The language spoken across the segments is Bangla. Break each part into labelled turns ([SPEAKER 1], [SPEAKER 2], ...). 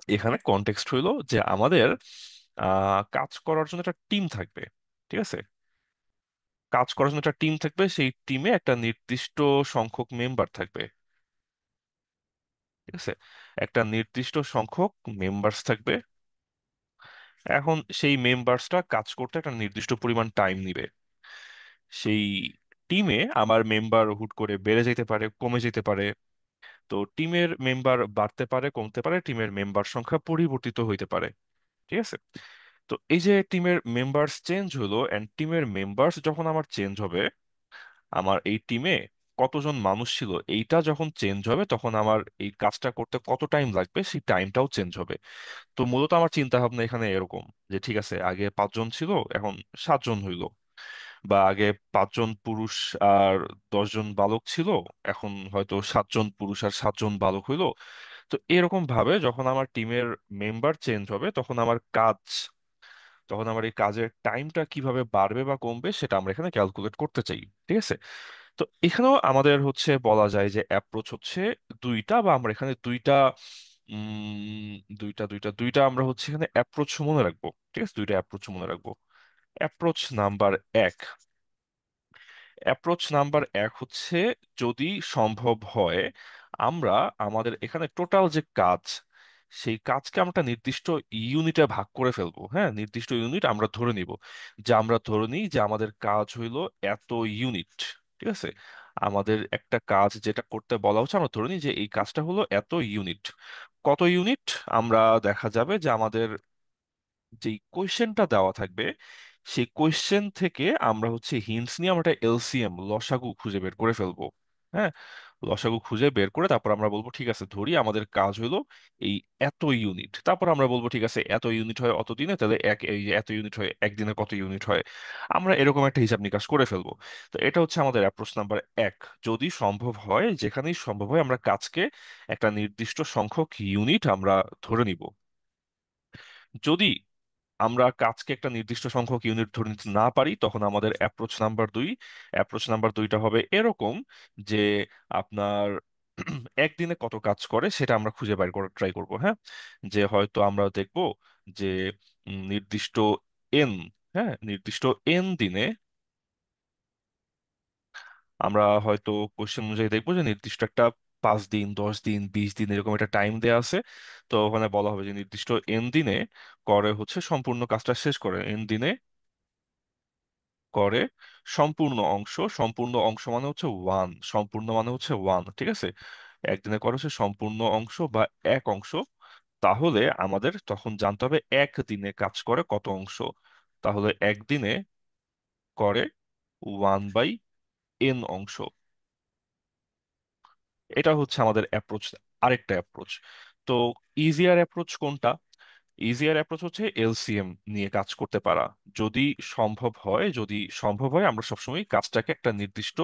[SPEAKER 1] এখানে কনটেক্সট হইলো যে আমাদের কাজ করার জন্য একটা টিম থাকবে। ঠিক আছে, কাজ করার জন্য একটা টিম থাকবে, সেই টিমে একটা নির্দিষ্ট সংখ্যক মেম্বার থাকবে। ঠিক আছে, একটা নির্দিষ্ট সংখ্যক মেম্বার্স থাকবে। এখন সেই মেম্বার্সটা কাজ করতে একটা নির্দিষ্ট পরিমাণ টাইম নিবে। সেই টিমে আমার মেম্বার হুট করে বেড়ে যেতে পারে, কমে যেতে পারে। তো টিমের মেম্বার বাড়তে পারে, কমতে পারে, টিমের মেম্বার সংখ্যা পরিবর্তিত হইতে পারে। ঠিক আছে, তো এই যে টিমের মেম্বার্স চেঞ্জ হলো, এন্ড টিমের মেম্বার্স যখন আমার চেঞ্জ হবে, আমার এই টিমে কতজন মানুষ ছিল এইটা যখন চেঞ্জ হবে, তখন আমার এই কাজটা করতে কত টাইম লাগবে সেই টাইমটাও চেঞ্জ হবে। তো মূলত আমার চিন্তা ভাবনা এখানে এরকম যে ঠিক আছে, আগে 5 জন ছিল, এখন 7 জন হইলো। বা আগে 5 জন পুরুষ আর 10 জন বালক ছিল, এখন হয়তো 7 জন পুরুষ আর 7 জন বালক হইলো। তো এরকম ভাবে যখন আমার টিমের মেম্বার চেঞ্জ হবে, তখন আমার এই কাজের টাইমটা কিভাবে বাড়বে বা কমবে সেটা আমরা এখানে ক্যালকুলেট করতে চাই। ঠিক আছে, তো এখানেও আমাদের হচ্ছে বলা যায় যে অ্যাপ্রোচ হচ্ছে দুইটা, বা আমরা এখানে দুইটা আমরা হচ্ছে এখানে অ্যাপ্রোচ মনে রাখবো। ঠিক আছে, দুইটা অ্যাপ্রোচ মনে রাখবো। অ্যাপ্রোচ নাম্বার এক, অ্যাপ্রোচ নাম্বার 1 হচ্ছে, যদি সম্ভব হয় আমরা আমাদের এখানে টোটাল যে কাজ, সেই কাজকে আমরা একটা নির্দিষ্ট ইউনিটে ভাগ করে ফেলবো। হ্যাঁ, নির্দিষ্ট ইউনিট আমরা ধরে নিব। যে আমরা ধরে নিই যে আমাদের কাজ হইলো এত ইউনিট। ঠিক আছে, আমাদের একটা কাজ যেটা করতে বলা হচ্ছে, আমরা ধরে নিই যে এই কাজটা হলো এত ইউনিট। কত ইউনিট? আমরা দেখা যাবে যে আমাদের যেই কোয়েশ্চেনটা দেওয়া থাকবে, সেই কোয়েশ্চেন থেকে আমরা হচ্ছে হিন্টস নিয়ে আমরা এলসিএম লসাগু খুঁজে বের করে ফেলবো। হ্যাঁ, লসাগু খুঁজে বের করে তারপর আমরা বলবো ঠিক আছে, ধরি আমাদের কাজ হলো এই এত ইউনিট। তারপর আমরা বলবো ঠিক আছে, এত ইউনিট হয় অত দিনে, তাহলে এই যে এত ইউনিট হয় একদিনে কত ইউনিট হয়, আমরা এরকম একটা হিসাব নিকাশ করে ফেলবো। তো এটা হচ্ছে আমাদের অ্যাপ্রোচ নাম্বার 1। যদি সম্ভব হয়, যেখানেই সম্ভব হয়, আমরা কাজকে একটা নির্দিষ্ট সংখ্যক ইউনিট আমরা ধরে নিব। যদি আমরা কাজকে একটা নির্দিষ্ট সংখ্যক ইউনিট ধরে নিতে না পারি, তখন আমাদের অ্যাপ্রোচ নাম্বার 2টা হবে এরকম যে আপনার একদিনে কত কাজ করে সেটা আমরা খুঁজে বের করার ট্রাই করব। হ্যাঁ, যে হয়তো আমরা দেখব যে নির্দিষ্ট এন, হ্যাঁ নির্দিষ্ট এন দিনে আমরা হয়তো কোশ্চেন অনুযায়ী দেখবো যে নির্দিষ্ট একটা 5 দিন, 10 দিন, 20 দিন এরকম একটা টাইম দেয়া আছে। তো ওখানে বলা হবে যে নির্দিষ্ট এন দিনে করে হচ্ছে সম্পূর্ণ কাজটা শেষ করে, এন দিনে করে সম্পূর্ণ অংশ মানে হচ্ছে ওয়ান, সম্পূর্ণ মানে হচ্ছে ওয়ান। ঠিক আছে, একদিনে করে হচ্ছে সম্পূর্ণ অংশ বা এক অংশ। তাহলে আমাদের তখন জানতে হবে একদিনে কাজ করে কত অংশ। তাহলে একদিনে করে 1/n অংশ। এটা হচ্ছে আমাদের অ্যাপ্রোচ, আরেকটা অ্যাপ্রোচ। তো ইজিয়ার অ্যাপ্রোচ কোনটা? ইজিয়ার অ্যাপ্রোচ হচ্ছে এলসিএম নিয়ে কাজ করতে পারা। যদি সম্ভব হয় আমরা সবসময় কাজটাকে একটা নির্দিষ্ট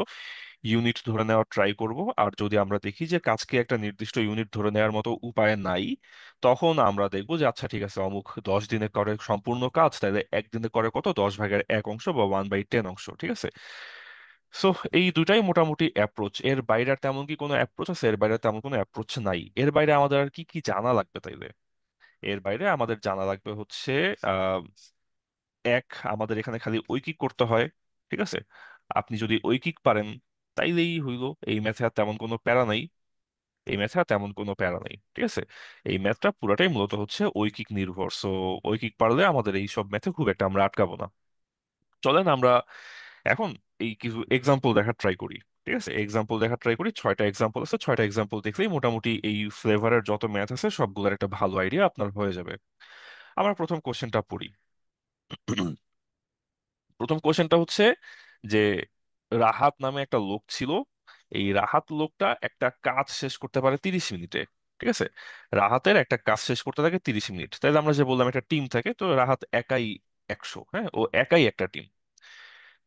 [SPEAKER 1] ইউনিট ধরে নেওয়ার ট্রাই করব। আর যদি আমরা দেখি যে কাজকে একটা নির্দিষ্ট ইউনিট ধরে নেওয়ার মতো উপায় নাই, তখন আমরা দেখবো যে আচ্ছা ঠিক আছে, অমুক 10 দিনে করে সম্পূর্ণ কাজ, তাহলে একদিনে করে কত, 10/1 অংশ বা 1/10 অংশ। ঠিক আছে, সো এই দুটাই মোটামুটি অ্যাপ্রোচ। এর বাইরে আর তেমন কি কোনো অ্যাপ্রোচ আছে? এর বাইরে তেমন কোনো অ্যাপ্রোচ নাই। এর বাইরে আমাদের আর কি কি জানা লাগবে তাইলে? এর বাইরে আমাদের জানা লাগবে হচ্ছে আহ এক, আমাদের এখানে খালি ঐকিক করতে হয়। ঠিক আছে, আপনি যদি ঐকিক পারেন তাইলেই হইলো। এই ম্যাথে আর তেমন কোনো প্যারা নাই। ঠিক আছে, এই ম্যাথটা পুরাটাই মূলত হচ্ছে ঐকিক নির্ভর। সো ঐকিক পারলে আমাদের এই সব ম্যাথে খুব একটা আমরা আটকাবো না। চলেন আমরা এখন এই কিছু এক্সাম্পল দেখার ট্রাই করি। ঠিক আছে, এক্সাম্পল দেখার ট্রাই করি। 6টা এক্সাম্পল আছে, 6টা এক্সাম্পল দেখলেই মোটামুটি এই ফ্লেভারের যত ম্যাথ আছে সবগুলোর একটা ভালো আইডিয়া আপনার হয়ে যাবে। আমরা প্রথম কোশ্চেনটা পড়ি। প্রথম কোশ্চেনটা হচ্ছে যে রাহাত নামে একটা লোক ছিল। এই রাহাত লোকটা একটা কাজ শেষ করতে পারে 30 মিনিটে। ঠিক আছে, রাহাতের একটা কাজ শেষ করতে থাকে 30 মিনিট। তাইলে আমরা যে বললাম একটা টিম থাকে, তো রাহাত একাই 100। হ্যাঁ, ও একাই একটা টিম।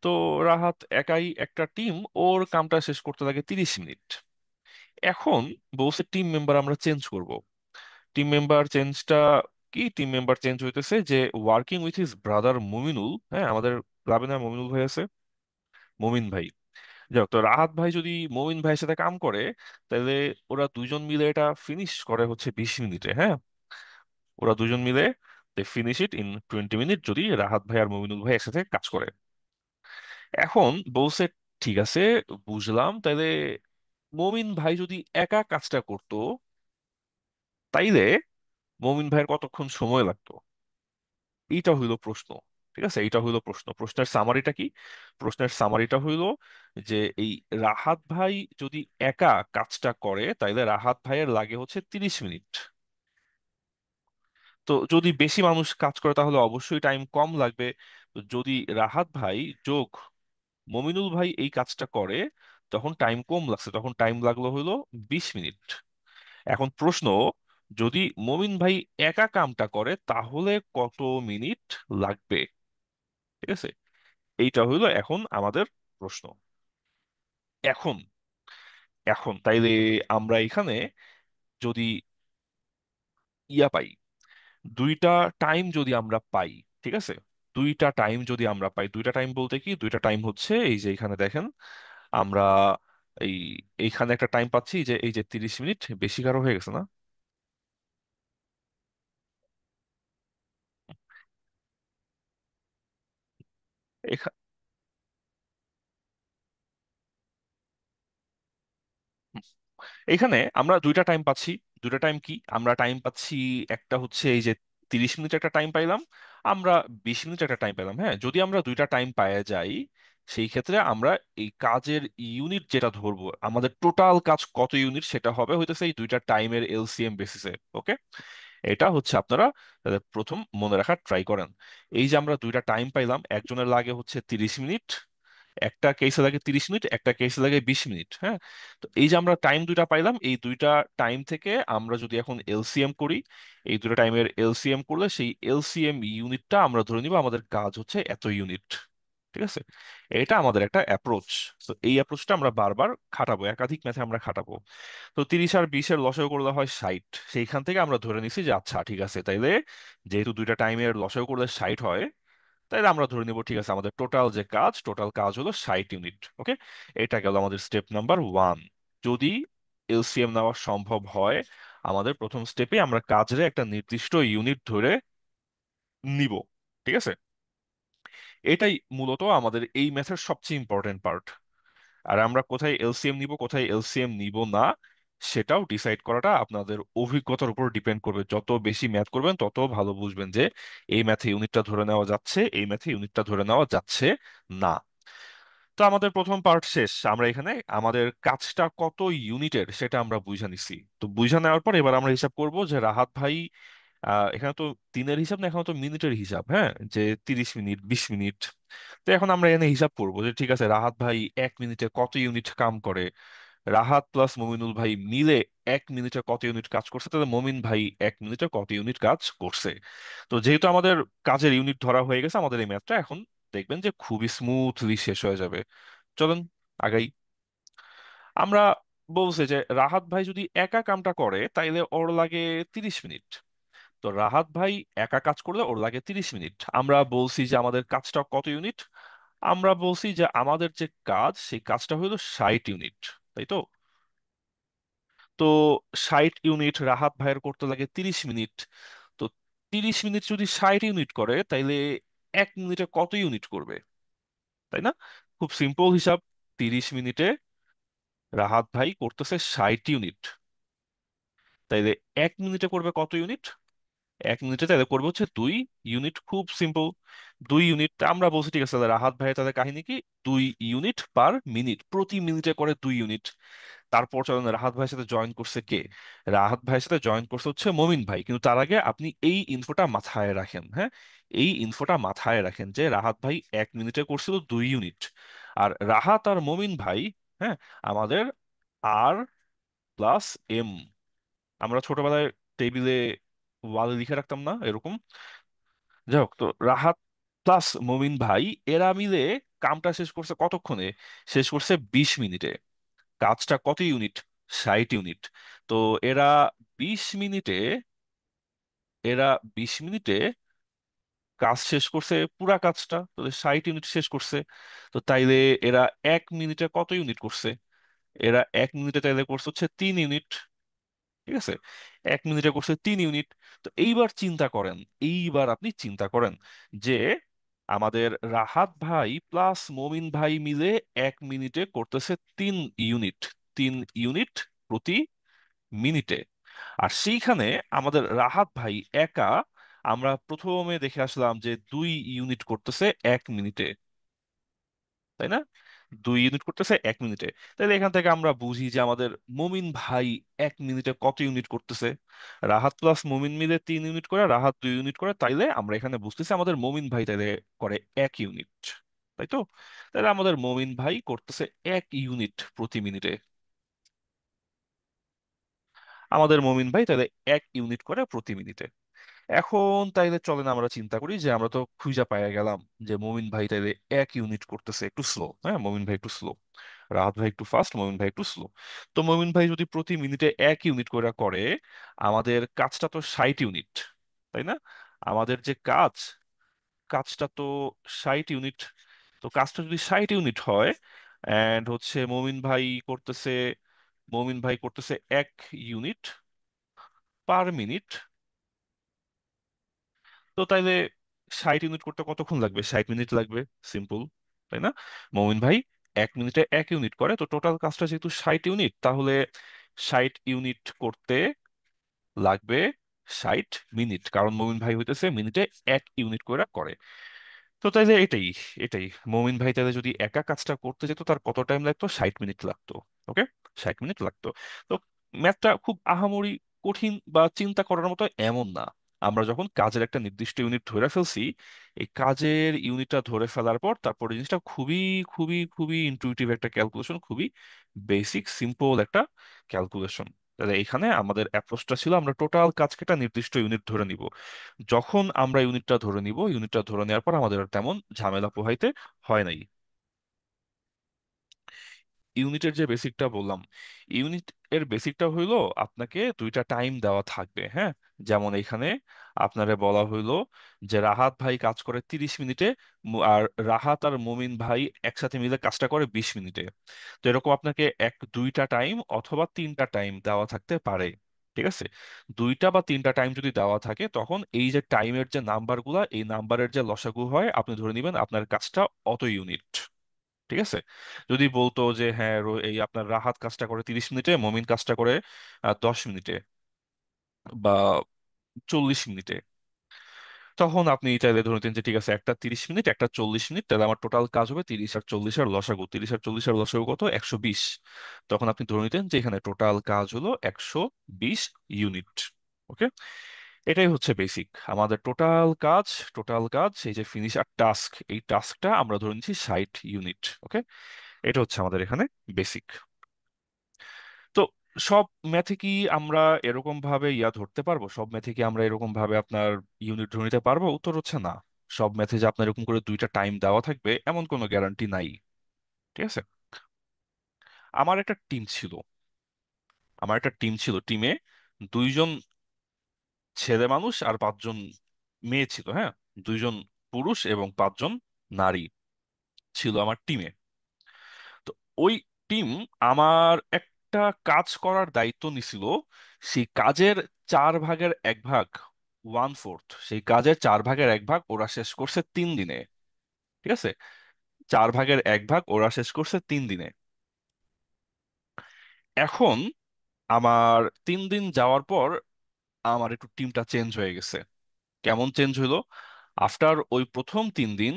[SPEAKER 1] তো রাহাত একাই একটা টিম, ওর কামটা শেষ করতে লাগে 30 মিনিট। এখন বলছে টিম মেম্বার আমরা চেঞ্জ করব। টিম মেম্বার চেঞ্জ হইতেছে যে working with his brother Mominul. হ্যাঁ, আমাদের ক্লাবে না মুমিনুল ভাই আছে, মুমিন ভাই। যাক, তো রাহাত ভাই যদি মুমিন ভাইয়ের সাথে কাম করে, তাহলে ওরা দুইজন মিলে এটা ফিনিশ করে হচ্ছে 20 মিনিটে। হ্যাঁ, ওরা দুজন মিলে দে ফিনিশ ইট ইন 20 মিনিট যদি রাহাত ভাই আর মমিনুল ভাই একসাথে কাজ করে। এখন বলছে ঠিক আছে, বুঝলাম, তাইলে মমিন ভাই যদি একা কাজটা করতো তাইলে মমিন ভাইয়ের কতক্ষণ সময় লাগতো? এইটা হইলো প্রশ্ন। ঠিক আছে, এইটা হইলো প্রশ্ন। প্রশ্নের সামারিটা কি? প্রশ্নের সামারিটা হইলো যে এই রাহাত ভাই যদি একা কাজটা করে তাইলে রাহাত ভাইয়ের লাগে হচ্ছে 30 মিনিট। তো যদি বেশি মানুষ কাজ করে তাহলে অবশ্যই টাইম কম লাগবে। তো যদি রাহাত ভাই যোগ মমিনুল ভাই এই কাজটা করে তখন টাইম কম লাগছে, তখন টাইম লাগলো হইলো 20 মিনিট। এখন প্রশ্ন, যদি মমিন ভাই একা কামটা করে তাহলে কত মিনিট লাগবে? ঠিক আছে, এইটা হইলো এখন আমাদের প্রশ্ন। এখন এখন তাইলে আমরা এখানে যদি ইয়া পাই, দুইটা টাইম যদি আমরা পাই, ঠিক আছে, দুইটা টাইম যদি আমরা পাই, দুইটা টাইম বলতে কি, দুইটা টাইম হচ্ছে এই যে এখানে দেখেন আমরা এই এইখানে একটা টাইম পাচ্ছি যে এই যে 30 মিনিট, বেশি কারো হয়ে গেছে না? এখা- এখানে আমরা দুইটা টাইম পাচ্ছি। দুইটা টাইম কি আমরা টাইম পাচ্ছি? একটা হচ্ছে এই যে 30 মিনিট একটা টাইম পাইলাম, আমরা 20 মিনিট একটা টাইম পেলাম। হ্যাঁ, যদি আমরা দুইটা টাইম পাওয়া যাই সেই ক্ষেত্রে আমরা এই কাজের ইউনিট যেটা ধরবো, আমাদের টোটাল কাজ কত ইউনিট সেটা হবে হইতেছে এই দুইটা টাইমের এলসিএম বেসিসে। ওকে, এটা হচ্ছে আপনারা প্রথম মনে রাখার ট্রাই করেন। এই যে আমরা দুইটা টাইম পাইলাম, একজনের লাগে হচ্ছে 30 মিনিট, একটা কেসে লাগে 30 মিনিট, একটা কেসে লাগে 20 মিনিট। হ্যাঁ, তো এই যে আমরা টাইম দুইটা পাইলাম, এই দুইটা টাইম থেকে আমরা যদি এখন এলসিএম করি, এই দুটো টাইমের এলসিএম করলে সেই এলসিএম ইউনিটটা আমরা ধরে নিব আমাদের কাজ হচ্ছে এত ইউনিট। ঠিক আছে, এটা আমাদের একটা অ্যাপ্রোচ। তো এই অ্যাপ্রোচটা আমরা বারবার খাটাবো, একাধিক ম্যাথে আমরা খাটাবো। তো 30 আর 20-এর লসাগু করলে হয় 60, সেইখান থেকে আমরা ধরে নিছি যে আচ্ছা ঠিক আছে, তাইলে যেহেতু দুইটা টাইমের লসাগু করলে 60 হয়, তাইলে আমরা ধরে নিব ঠিক আছে আমাদের টোটাল যে কাজ, টোটাল কাজ হলো 60 ইউনিট। ওকে, এটা গেল আমাদের স্টেপ নাম্বার 1। যদি এলসিএম নেওয়া সম্ভব হয়, আমাদের প্রথম স্টেপে আমরা কাজের একটা নির্দিষ্ট ইউনিট ধরে নিব। ঠিক আছে, এটাই মূলত আমাদের এই ম্যাথের সবচেয়ে ইম্পর্টেন্ট পার্ট। আর আমরা কোথায় এলসিএম নিব কোথায় এলসিএম নিব না সেটাও ডিসাইড করাটা আপনাদের অভিজ্ঞতার উপর ডিপেন্ড করবে। যত বেশি ম্যাথ করবেন তত ভালো বুঝবেন যে এই ম্যাথে ইউনিটটা ধরে নেওয়া যাচ্ছে, এই ম্যাথে ইউনিটটা ধরে নেওয়া যাচ্ছে না। তো আমাদের প্রথম পার্ট শেষ, আমরা এখানে আমাদের কাজটা কত ইউনিটের সেটা আমরা বুঝে নিছি। তো বুঝে নেওয়ার পর এবার আমরা হিসাব করব যে রাহাত ভাই এখানে তো দিনের হিসাব না, এখানে তো মিনিটের হিসাব। হ্যাঁ, যে 30 মিনিট 20 মিনিট। তো এখন আমরা এখানে হিসাব করবো যে ঠিক আছে রাহাত ভাই 1 মিনিটে কত ইউনিট কাম করে, রাহাত প্লাস মমিনুল ভাই মিলে 1 মিনিটে কত ইউনিট কাজ করছে, তাহলে মমিন ভাই 1 মিনিটে কত ইউনিট কাজ করছে। তো যেহেতু আমাদের কাজের ইউনিট ধরা হয়ে গেছে, আমাদের এই ম্যাথটা এখন দেখবেন যে খুবই স্মুথলি শেষ হয়ে যাবে। চলেন আগাই। আমরা বলছে যে রাহাত ভাই যদি একা কামটা করে তাইলে ওর লাগে 30 মিনিট। তো রাহাত ভাই একা কাজ করলে ওর লাগে 30 মিনিট। আমরা বলছি যে আমাদের কাজটা কত ইউনিট? আমরা বলছি যে আমাদের যে কাজ সেই কাজটা হলো 60 ইউনিট, তাই তো? তো 60 ইউনিট রাহাত ভাইয়ের করতে লাগে 30 মিনিট। তো 30 মিনিট যদি 60 ইউনিট করে তাইলে 1 মিনিটে কত ইউনিট করবে, তাই না? খুব সিম্পল হিসাব। 30 মিনিটে রাহাত ভাই করতেছে 60 ইউনিট, তাইলে 1 মিনিটে করবে কত ইউনিট? 1 মিনিটে তাহলে করবে হচ্ছে 2 ইউনিট। খুব সিম্পল। 2 ইউনিট আমরা বলছি ঠিক আছে, তাহলে রাহাত ভাইয়ের তাদের কাহিনী কি, 2 ইউনিট পার মিনিট, প্রতি মিনিটে করে 2 ইউনিট। তারপর চলেন রাহাত ভাইয়ের সাথে জয়েন করছে কে? রাহাত ভাইয়ের সাথে জয়েন করছে হচ্ছে মমিন ভাই। কিন্তু তার আগে আপনি এই ইনফোটা মাথায় রাখেন। হ্যাঁ, এই ইনফোটা মাথায় রাখেন যে রাহাত ভাই 1 মিনিটে করছিল 2 ইউনিট। আর রাহাত আর মমিন ভাই, হ্যাঁ, আমাদের আর প্লাস এম, আমরা ছোটবেলায় টেবিলে ওয়ালে লিখে রাখতাম না এরকম? যাই হোক, তো রাহাত প্লাস মমিন ভাই এরা মিলে কামটা শেষ করছে কতক্ষণে? শেষ করছে 20 মিনিটে। কাজটা কত ইউনিট? 60 ইউনিট। তো এরা 20 মিনিটে, এরা 20 মিনিটে কাজ শেষ করছে, পুরা কাজটা তো 60 ইউনিট শেষ করছে। তো তাইলে এরা 1 মিনিটে কত ইউনিট করছে? এরা 1 মিনিটে তাইলে করছে হচ্ছে 3 ইউনিট। ঠিক আছে, 1 মিনিটে করছে 3 ইউনিট। তো এইবার আপনি চিন্তা করেন যে আমাদের রাহাত ভাই প্লাস মমিন ভাই মিলে 1 মিনিটে করতেছে 3 ইউনিট, 3 ইউনিট প্রতি মিনিটে। আর সেইখানে আমাদের রাহাত ভাই একা, আমরা প্রথমে দেখে আসলাম যে 2 ইউনিট করতেছে 1 মিনিটে, তাই না? 2 ইউনিট করতেছে 1 মিনিটে। তাহলে এখান থেকে আমরা বুঝি যে আমাদের মমিন ভাই 1 মিনিটে কত ইউনিট করতেছে। রাহাত প্লাস মমিন মিলে 3 ইউনিট করে, রাহাত 2 ইউনিট করে, তাইলে আমরা এখানে বুঝতেছি আমাদের মমিন ভাই তাইলে করে 1 ইউনিট, তাই তো? তাহলে আমাদের মমিন ভাই করতেছে 1 ইউনিট প্রতি মিনিটে। আমাদের মমিন ভাই তাহলে 1 ইউনিট করে প্রতি মিনিটে। এখন তাইলে চলেন আমরা চিন্তা করি যে আমরা তো খুঁজা পাইয়া গেলাম যে মমিন ভাই তাইলে 1 ইউনিট করতেছে একটু স্লো। হ্যাঁ, মমিন ভাই একটু স্লো, রাহাত ভাই একটু ফাস্ট, মমিন ভাই একটু স্লো। তো মমিন ভাই যদি প্রতি মিনিটে 1 ইউনিট করে করে, আমাদের কাজটা তো 60 ইউনিট, তাই না? আমাদের যে কাজটা তো 60 ইউনিট। তো কাজটা যদি 60 ইউনিট হয়, এন্ড হচ্ছে মমিন ভাই করতেছে 1 ইউনিট পার মিনিট, তো তাইলে 60 ইউনিট করতে কতক্ষণ লাগবে? 60 মিনিট লাগবে, সিম্পল, তাই না? মমিন ভাই 1 মিনিটে 1 ইউনিট করে, তো টোটাল কাজটা যেহেতু 60 ইউনিট, তাহলে 60 ইউনিট করতে লাগবে 60 মিনিট, কারণ মমিন ভাই হইতেছে মিনিটে 1 ইউনিট করে করে। তো তাইলে এটাই মমিন ভাই তাহলে যদি একা কাজটা করতে যেত তার কত টাইম লাগতো? 60 মিনিট লাগতো। ওকে, 60 মিনিট লাগতো। তো ম্যাথটা খুব আহামরি কঠিন বা চিন্তা করার মতো এমন না। আমরা যখন কাজের একটা নির্দিষ্ট ইউনিট ধরে ফেলছি, এই কাজের ইউনিটটা ধরে ফেলার পর তারপরে জিনিসটা খুবই খুবই খুবই ইনটুইটিভ একটা ক্যালকুলেশন, খুবই বেসিক সিম্পল একটা ক্যালকুলেশন। তাহলে এখানে আমাদের অ্যাপ্রোচটা ছিল আমরা টোটাল কাজকে একটা নির্দিষ্ট ইউনিট ধরে নিব। যখন আমরা ইউনিটটা ধরে নেওয়ার পর আমাদের আর তেমন ঝামেলা পোহাইতে হয় নাই। ইউনিটের যে বেসিকটা বললাম, ইউনিট এর বেসিকটা হইলো আপনাকে 2টা টাইম দেওয়া থাকবে। হ্যাঁ, যেমন এখানে আপনারে বলা হইলো যে রাহাত ভাই কাজ করে 30 মিনিটে, আর রাহাত আর মমিন ভাই একসাথে মিলে কাজটা করে 20 মিনিটে। তো এরকম আপনাকে 2টা টাইম অথবা 3টা টাইম দেওয়া থাকতে পারে। ঠিক আছে, 2টা বা 3টা টাইম যদি দেওয়া থাকে, তখন এই যে টাইমের যে নাম্বারগুলা, এই নাম্বারের যে লসাগু হয়, আপনি ধরে নেবেন আপনার কাজটা অত ইউনিট। ঠিক আছে, যদি বলতো যে হ্যাঁ এই আপনার রাহাত কাজটা করে 30 মিনিটে, মমিন কাজটা করে 10 মিনিটে বা 40 মিনিটে, তখন আপনি চাইলে ধরে নিতেন যে ঠিক আছে, একটা 30 মিনিট একটা 40 মিনিট, তাহলে আমার টোটাল কাজ হবে 30 আর 40 এর লসাগু কত? 120। তখন আপনি ধরে নিতেন যে এখানে টোটাল কাজ হলো 120 ইউনিট। ওকে, এটাই হচ্ছে বেসিক আমাদের টোটাল কাজ এই যে ফিনিশ আর টাস্ক, এই টাস্কটা আমরা ধরে নিচ্ছি 60 ইউনিট। ওকে, এটা হচ্ছে আমাদের এখানে বেসিক। তো সব ম্যাথে কি আমরা এরকম ভাবে ধরতে পারবো? সব ম্যাথে কি আমরা এরকম ভাবে আপনার ইউনিট ধরে নিতে পারবো? উত্তর হচ্ছে না। সব ম্যাথে যে আপনার এরকম করে 2টা টাইম দেওয়া থাকবে এমন কোনো গ্যারান্টি নাই। ঠিক আছে, আমার একটা টিম ছিল টিমে 2জন ছেলে মানুষ আর 5জন মেয়ে ছিল। হ্যাঁ, 2জন পুরুষ এবং 5জন নারী ছিল আমার টিমে। তো ওই টিম আমার একটা কাজ করার দায়িত্ব নিছিল। সেই কাজের 4/1 1/4, সেই কাজের 4/1 ওরা শেষ করছে 3 দিনে। ঠিক আছে, 4/1 ওরা শেষ করছে 3 দিনে। এখন আমার 3 দিন যাওয়ার পর আমার একটু টিমটা চেঞ্জ হয়ে গেছে। কেমন চেঞ্জ হইলো? আফটার ওই প্রথম 3 দিন,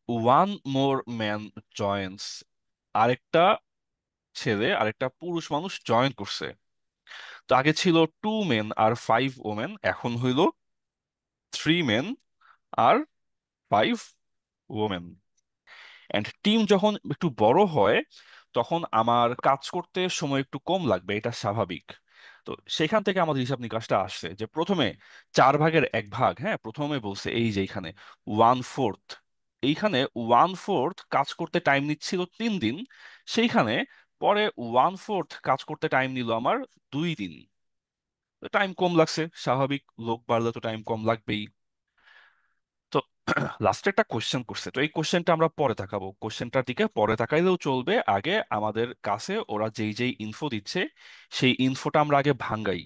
[SPEAKER 1] ওয়ান মোর ম্যান জয়েন্স, আরেকটা আরেকটা পুরুষ মানুষ জয়েন করছে। তো আগে ছিল 2 মেন আর 5 ওমেন, এখন হইল 3 মেন আর 5 ওমেন। এন্ড টিম যখন একটু বড় হয়, তখন আমার কাজ করতে সময় একটু কম লাগবে, এটা স্বাভাবিক। তো সেখান থেকে আমাদের হিসাব নিকাশটা আসছে যে প্রথমে 4/1, হ্যাঁ প্রথমে বলছে এই যে এখানে 1/4, এইখানে 1/4 কাজ করতে টাইম নিচ্ছিল 3 দিন, সেইখানে পরে 1/4 কাজ করতে টাইম নিল আমার 2 দিন। টাইম কম লাগছে, স্বাভাবিক, লোক বাড়লে তো টাইম কম লাগবেই। তো লাস্টে একটা কোশ্চেন করছে, তো এই কোশ্চেনটা আমরা পরে তাকাবো, কোশ্চেনটার দিকে পরে তাকাইলেও চলবে। আগে আমাদের কাছে ওরা যেই যেই ইনফো দিচ্ছে, সেই ইনফোটা আমরা আগে ভাঙ্গাই।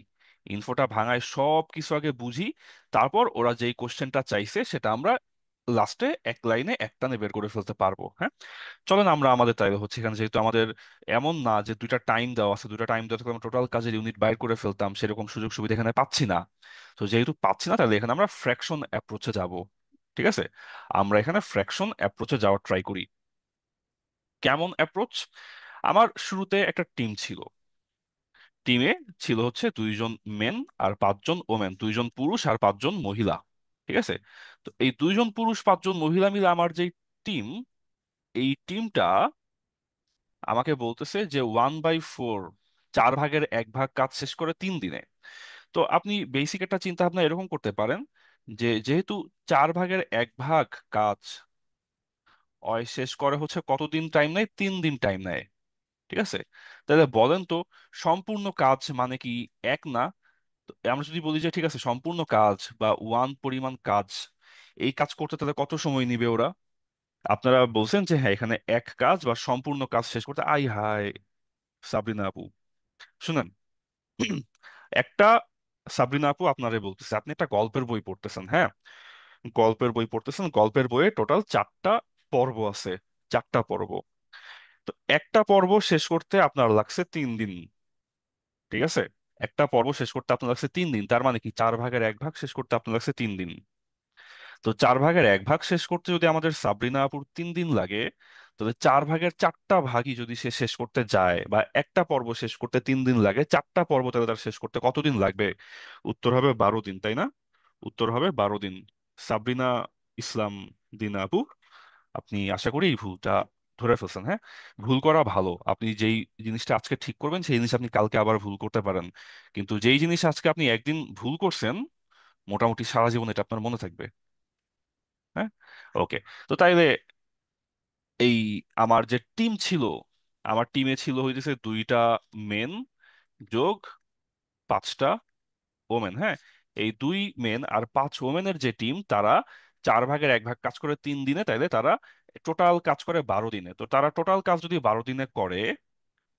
[SPEAKER 1] ইনফোটা ভাঙায় সব কিছু আগে বুঝি, তারপর ওরা যেই কোশ্চেনটা চাইছে সেটা আমরা লাস্টে এক লাইনে একটানে বের করে ফেলতে পারবো। হ্যাঁ, চলেন আমরা আমাদের তাইলে হচ্ছে এখানে যেহেতু আমাদের এমন না যে দুইটা টাইম দেওয়া আছে, দুইটা টাইম দেওয়া থাকলে আমরা টোটাল কাজের ইউনিট বাইর করে ফেলতাম, সেরকম সুযোগ সুবিধা এখানে পাচ্ছি না। তো যেহেতু পাচ্ছি না, তাহলে এখানে আমরা ফ্র্যাকশন অ্যাপ্রোচে যাব। ঠিক আছে, আমরা এখানে ফ্র্যাকশন অ্যাপ্রোচে যাওয়ার ট্রাই করি। কেমন অ্যাপ্রোচ? আমার শুরুতে একটা টিম ছিল। টিমে ছিল হচ্ছে 2জন মেন আর 5জন ওমেন, 2জন পুরুষ আর 5জন মহিলা। ঠিক আছে, তো এই 2জন পুরুষ 5জন মহিলা মিলে আমার যে টিম, এই টিমটা আমাকে বলতেছে যে 1/4, 4/1 কাজ শেষ করে 3 দিনে। তো আপনি বেসিক একটা চিন্তা ভাবনা এরকম করতে পারেন যে যেহেতু 4/1 কাজ শেষ করে হচ্ছে কতদিন টাইম নেয়, 3 দিন টাইম নেয়। ঠিক আছে, তাহলে বলেন তো সম্পূর্ণ কাজ মানে কি এক না? তো আমরা যদি বলি যে ঠিক আছে সম্পূর্ণ কাজ বা ওয়ান পরিমাণ কাজ, এই কাজ করতে তাহলে কত সময় নিবে ওরা? আপনারা বলছেন যে হ্যাঁ এখানে এক কাজ বা সম্পূর্ণ কাজ শেষ করতে, আই হায় সাবরিনা আপু, শুনেন। একটা, সাবরিনা আপু আপনারে বলতেছে আপনি একটা গল্পের বই পড়তেছেন, হ্যাঁ, গল্পের বই পড়তেছেন, গল্পের বইয়ে টোটাল 4টা পর্ব আছে, 4টা পর্ব। তো একটা পর্ব শেষ করতে আপনার লাগছে 3 দিন। ঠিক আছে, একটা পর্ব শেষ করতে আপনার লাগছে 3 দিন, তার মানে কি 4/1 শেষ করতে আপনার লাগছে 3 দিন। তো 4/1 শেষ করতে যদি আমাদের সাবরিনা আপুর 3 দিন লাগে, তাহলে 4/4টা ভাগই যদি সে শেষ করতে যায়, বা একটা পর্ব শেষ করতে 3 দিন লাগে, 4টা পর্ব তাহলে তার শেষ করতে কতদিন লাগবে? উত্তর হবে 12 দিন, তাই না? উত্তর হবে 12 দিন। সাবরিনা ইসলাম দিনা আপু, আপনি আশা করি এই ভুলটা ধরে ফেলছেন। হ্যাঁ, ভুল করা ভালো, আপনি যেই জিনিসটা আজকে ঠিক করবেন সেই জিনিস আপনি কালকে আবার ভুল করতে পারেন, কিন্তু যেই জিনিস আজকে আপনি একদিন ভুল করছেন, মোটামুটি সারা জীবন এটা আপনার মনে থাকবে। হ্যাঁ, ওকে। তো তাইলে এই আমার যে টিম ছিল, আমার টিমে ছিল হইতেছে 2টা মেন যোগ 5টা ওমেন। হ্যাঁ, এই 2 মেন আর 5 ওমেনের যে টিম, তারা 4/1 কাজ করে 3 দিনে, তাইলে তারা টোটাল কাজ করে 12 দিনে। তো তারা টোটাল কাজ যদি 12 দিনে করে,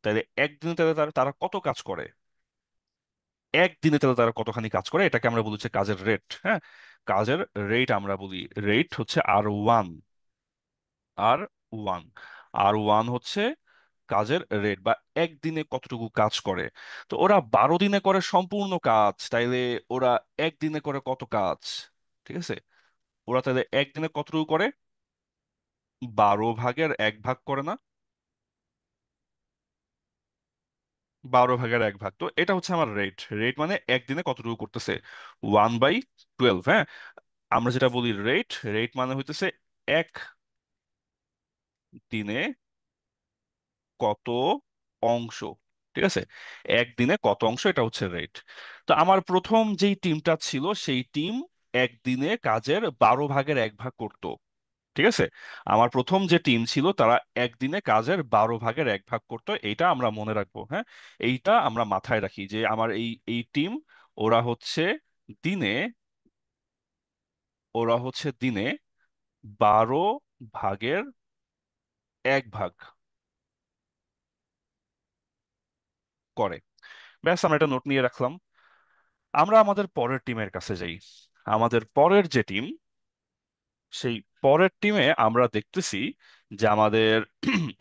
[SPEAKER 1] তাহলে একদিনে তাহলে তারা তারা কত কাজ করে? একদিনে তাহলে তারা কতখানি কাজ করে, এটাকে আমরা বলি হচ্ছে কাজের রেট। হ্যাঁ, কাজের রেট আমরা বলি, রেট হচ্ছে R1। আর ওয়ান, আর হচ্ছে কাজের রেট, বা একদিনে কতটুকু কাজ করে। তো ওরা 12 দিনে করে সম্পূর্ণ কাজ, তাইলে ওরা একদিনে করে কত কাজ? ঠিক আছে, ওরা তাহলে একদিনে কতটুকু করে? 12/1 করে না? 12/1। তো এটা হচ্ছে আমার রেট, রেট মানে একদিনে কতটুকু করতেছে, 1/12। হ্যাঁ, আমরা যেটা বলি রেট, রেট মানে হইতেছে এক দিনে কত অংশ। ঠিক আছে, একদিনে কত অংশ, এটা হচ্ছে রেট। তো আমার প্রথম যেই টিমটা ছিল, সেই টিম একদিনে কাজের 12/1 করতো। ঠিক আছে, আমার প্রথম যে টিম ছিল তারা একদিনে কাজের 12/1 করতো, এইটা আমরা মনে রাখবো। হ্যাঁ, এইটা আমরা মাথায় রাখি যে আমার এই এই টিম, ওরা হচ্ছে দিনে, ওরা হচ্ছে দিনে 12/1 করে। ব্যাস, আমরা এটা নোট নিয়ে রাখলাম। আমরা আমাদের পরের টিমের কাছে যাই। আমাদের পরের যে টিম, সেই পরের টিমে আমরা দেখতেছি যে আমাদের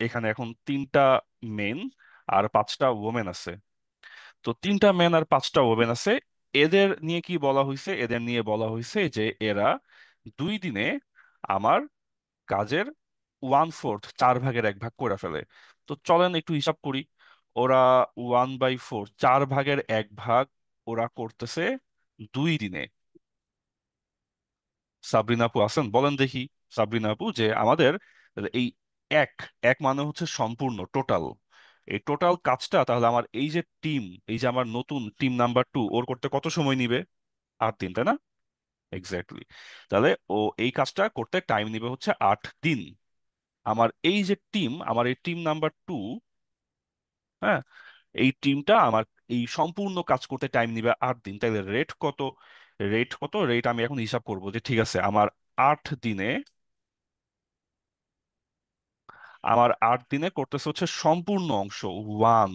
[SPEAKER 1] এখানে এখন 3টা মেন আর 5টা ওমেন আছে। তো 3টা মেন আর 5টা ওমেন আছে, এদের নিয়ে কি বলা হয়েছে? এদের নিয়ে বলা হয়েছে যে এরা 2 দিনে আমার কাজের 1/4, 4/1 করে ফেলে। তো চলেন একটু হিসাব করি। ওরা 1/4, 4/1 ওরা করতেছে 2 দিনে। সাবরিনা আপু আছেন, বলেন দেখি। সাবরিনা আপু, যে আমাদের এই এক, এক মানে হচ্ছে সম্পূর্ণ টোটাল, এই টোটাল কাজটা তাহলে আমার এই যে টিম, এই যে আমার নতুন টিম নাম্বার 2, ওর করতে কত সময় নিবে? 8 দিন, তাই না? এক্স্যাক্টলি। তাহলে ও এই কাজটা করতে টাইম নিবে হচ্ছে 8 দিন। আমার এই যে টিম, আমার এই টিম নাম্বার 2, হ্যাঁ, এই টিমটা আমার এই সম্পূর্ণ কাজ করতে টাইম নিবে 8 দিন, তাইলে রেট কত? রেট কত? রেট আমি এখন হিসাব করবো যে ঠিক আছে আমার 8 দিনে, আমার 8 দিনে করতেছে হচ্ছে সম্পূর্ণ অংশ 1,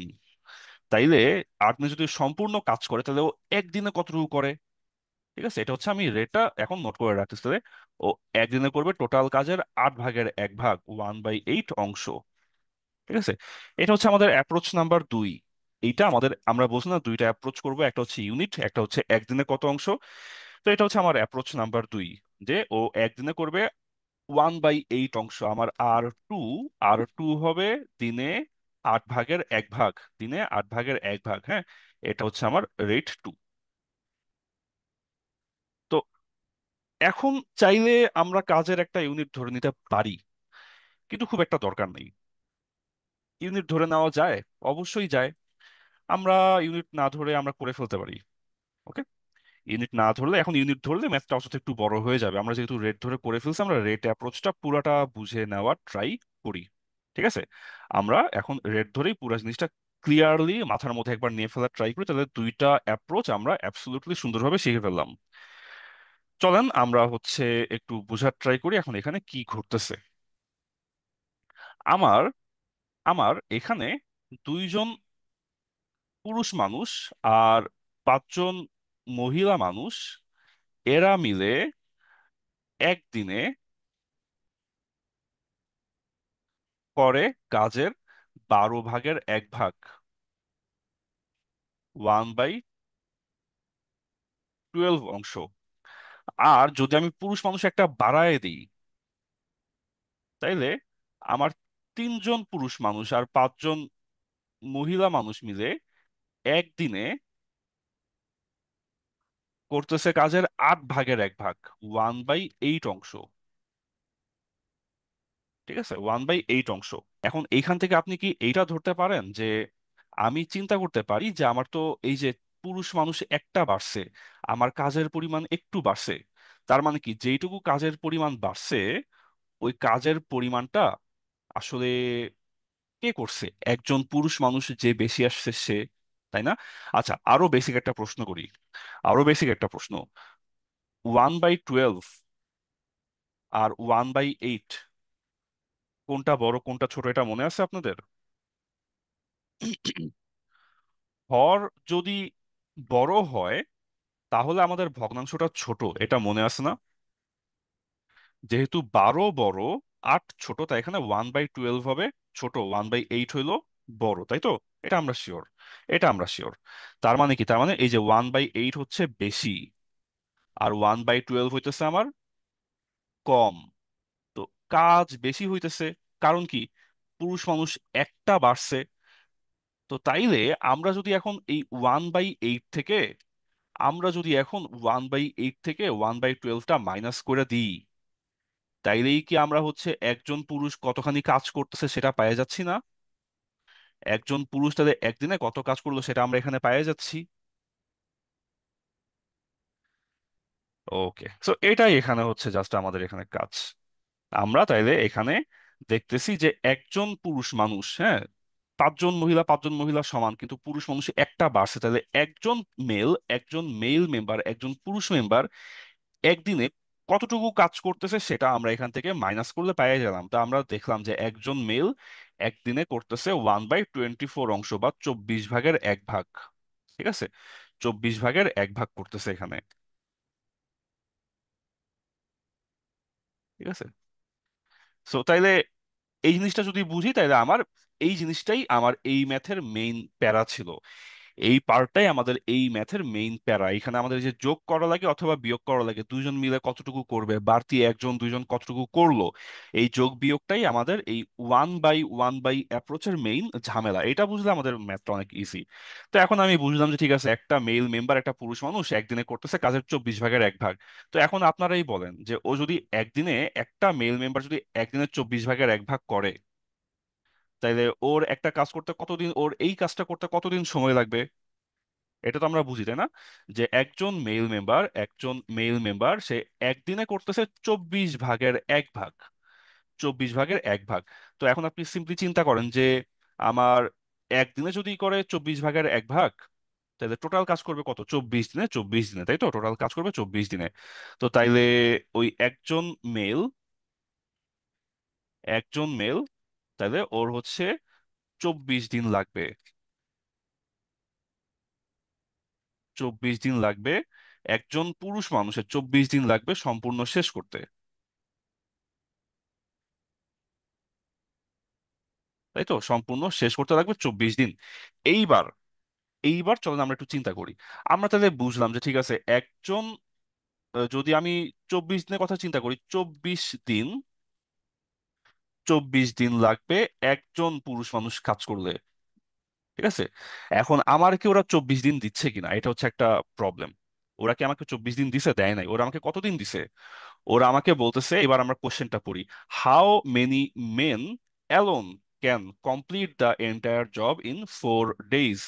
[SPEAKER 1] তাইলে 8 দিনে যদি সম্পূর্ণ কাজ করে তাহলে ও একদিনে কতটুকু করে? ঠিক আছে, এটা হচ্ছে আমি রেটটা এখন নোট করে রাখতেছি তাহলে। ও একদিনে করবে টোটাল কাজের 8 ভাগের 1 ভাগ, 1/8 অংশ। ঠিক আছে, এটা হচ্ছে আমাদের অ্যাপ্রোচ নাম্বার 2। এইটা আমাদের, আমরা বলছি না দুইটা অ্যাপ্রোচ করব, একটা হচ্ছে ইউনিট, একটা হচ্ছে একদিনে কত অংশ। তো এটা হচ্ছে আমার অ্যাপ্রোচ নাম্বার 2, যে ও একদিনে করবে 1/8 অংশ। আমার R2, R2 হবে দিনে 8 ভাগের 1 ভাগ, দিনে 8 ভাগের 1 ভাগ। হ্যাঁ, এটা হচ্ছে আমার রেট 2। তো এখন চাইলে আমরা কাজের একটা ইউনিট ধরে নিতে পারি, কিন্তু খুব একটা দরকার নেই। ইউনিট ধরে নেওয়া যায়, অবশ্যই যায়। আমরা ইউনিট না ধরে আমরা করে ফেলতে পারি। ওকে, ইউনিট না ধরলে, এখন ইউনিট ধরলে ম্যাথটা অযথা একটু বড় হয়ে যাবে। আমরা যেহেতু রেট ধরে করে ফেলছি, আমরা রেট অ্যাপ্রোচটা পুরাটা বুঝে নেওয়ার ট্রাই করি। ঠিক আছে, আমরা এখন রেট ধরেই পুরো জিনিসটা ক্লিয়ারলি মাথার মধ্যে একবার নিয়ে ফেলার ট্রাই করি, তাহলে দুইটা অ্যাপ্রোচ আমরা অ্যাবসলিউটলি সুন্দরভাবে শিখে ফেললাম। চলেন আমরা হচ্ছে একটু বোঝার ট্রাই করি এখন এখানে কি ঘটতেছে। আমার আমার এখানে দুইজন পুরুষ মানুষ আর 5জন মহিলা মানুষ, এরা মিলে একদিনে করে কাজের 12 ভাগের 1 ভাগ, 1/12 অংশ। আর যদি আমি পুরুষ মানুষ একটা বাড়ায় দিই, তাইলে আমার 3জন পুরুষ মানুষ আর 5জন মহিলা মানুষ মিলে একদিনে করতেছে কাজের 8 ভাগের 1 ভাগ, 1/8 অংশ। ঠিক আছে, 1/8 অংশ। এখন এইখান থেকে আপনি কি এইটা ধরতে পারেন যে আমি চিন্তা করতে পারি যে আমার তো এই যে পুরুষ মানুষ একটা বাড়ছে, আমার কাজের পরিমাণ একটু বাড়ছে। তার মানে কি, যেইটুকু কাজের পরিমাণ বাড়ছে, ওই কাজের পরিমাণটা আসলে কে করছে? একজন পুরুষ মানুষ যে বেশি আসছে সে, তাই না? আচ্ছা, আরো বেসিক একটা প্রশ্ন করি, আরো বেসিক একটা প্রশ্ন। 1/12 আর 1/8, কোনটা বড় কোনটা ছোট এটা মনে আছে আপনাদের? হর যদি বড় হয় তাহলে আমাদের ভগ্নাংশটা ছোট, এটা মনে আছে না? যেহেতু 12 বড়, 8 ছোট, তাই এখানে 1/12 হবে ছোট, 1/8 হইলো বড়, তাই তো? এটা আমরা শিওর, এটা আমরা শিওর। তার মানে কি, তার মানে এই যে 1/8 হচ্ছে বেশি, আর 1/12 হইতেছে আমার কম। তো কাজ বেশি হইতেছে, কারণ কি, পুরুষ মানুষ একটা বাড়ছে। তো তাইলে আমরা যদি এখন এই 1/8 থেকে, আমরা যদি এখন 1/8 থেকে 1/12টা মাইনাস করে দিই, তাইলেই কি আমরা হচ্ছে একজন পুরুষ কতখানি কাজ করতেছে সেটা পাওয়া যাচ্ছি না? একজন পুরুষ তাদের একদিনে কত কাজ করলো সেটা আমরা এখানে পাওয়া যাচ্ছি। ওকে, সো এটাই এখানে হচ্ছে জাস্ট আমাদের এখানে কাজ। আমরা তাইলে এখানে দেখতেছি যে একজন পুরুষ মানুষ, হ্যাঁ, 5জন মহিলা সমান, কিন্তু পুরুষ মানুষ একটা বাড়ছে। তাহলে একজন মেল মেম্বার, একজন পুরুষ মেম্বার একদিনে কতটুকু কাজ করতেছে সেটা আমরা এখান থেকে মাইনাস করলে পেয়ে গেলাম। তা আমরা দেখলাম যে একজন মেল একদিনে করতেছে 1/24 অংশ, বা 24 ভাগের 1 ভাগ। ঠিক আছে, 24 ভাগের 1 ভাগ করতেছে এখানে। ঠিক আছে, সো তাইলে এই জিনিসটা যদি বুঝি, তাইলে আমার এই জিনিসটাই আমার এই ম্যাথের মেইন প্যারা ছিল। এই পার্টটাই আমাদের এই ম্যাথের মেইন প্যারা। এখানে আমাদের যে যোগ করা লাগে অথবা বিয়োগ করা লাগে, দুইজন মিলে কতটুকু করবে, বাড়তি একজন দুইজন কতটুকু করলো, এই যোগ বিয়োগটাই আমাদের এই 1/1 অ্যাপ্রোচের মেইন ঝামেলা। এটা বুঝলে আমাদের ম্যাথটা অনেক ইজি। তো এখন আমি বুঝলাম যে ঠিক আছে, একটা মেল মেম্বার, একটা পুরুষ মানুষ একদিনে করতেছে কাজের 24 ভাগের 1 ভাগ। তো এখন আপনারাই বলেন যে ও যদি একদিনে, একটা মেল মেম্বার যদি একদিনে 24 ভাগের 1 ভাগ করে, তাইলে ওর একটা কাজ করতে কতদিন, ওর এই কাজটা করতে কতদিন সময় লাগবে? এটা তো আমরা বুঝি, তাই না? যে একজন মেল মেম্বার সে একদিনে করতেছে 24 ভাগের 1 ভাগ, 24 ভাগের 1 ভাগ। তো এখন আপনি সিম্পলি চিন্তা করেন যে আমার একদিনে যদি করে 24 ভাগের 1 ভাগ, তাহলে টোটাল কাজ করবে কত? 24 দিনে, 24 দিনে, তাই তো? টোটাল কাজ করবে 24 দিনে। তো তাইলে ওই মেল একজন মেল তাহলে ওর হচ্ছে 24 দিন লাগবে। 24 দিন লাগবে, একজন পুরুষ মানুষের 24 দিন লাগবে সম্পূর্ণ শেষ করতে, তাই তো? সম্পূর্ণ শেষ করতে লাগবে 24 দিন। এইবার এইবার চলেন আমরা একটু চিন্তা করি। আমরা তাহলে বুঝলাম যে ঠিক আছে, একজন যদি আমি 24 দিনের কথা চিন্তা করি, 24 দিন, 24 দিন লাগবে একজন পুরুষ মানুষ কাজ করলে, ঠিক আছে? এখন আমার কি ওরা 24 দিন দিচ্ছে কিনা, এটা হচ্ছে একটা প্রবলেম। ওরা কি আমাকে 24 দিন দিছে? দেয় নাই। ওরা আমাকে কতদিন দিছে? ওরা আমাকে বলতেছে, এবার আমরা কোশ্চেনটা পড়ি, how many main alone can complete the entire job in 4 days.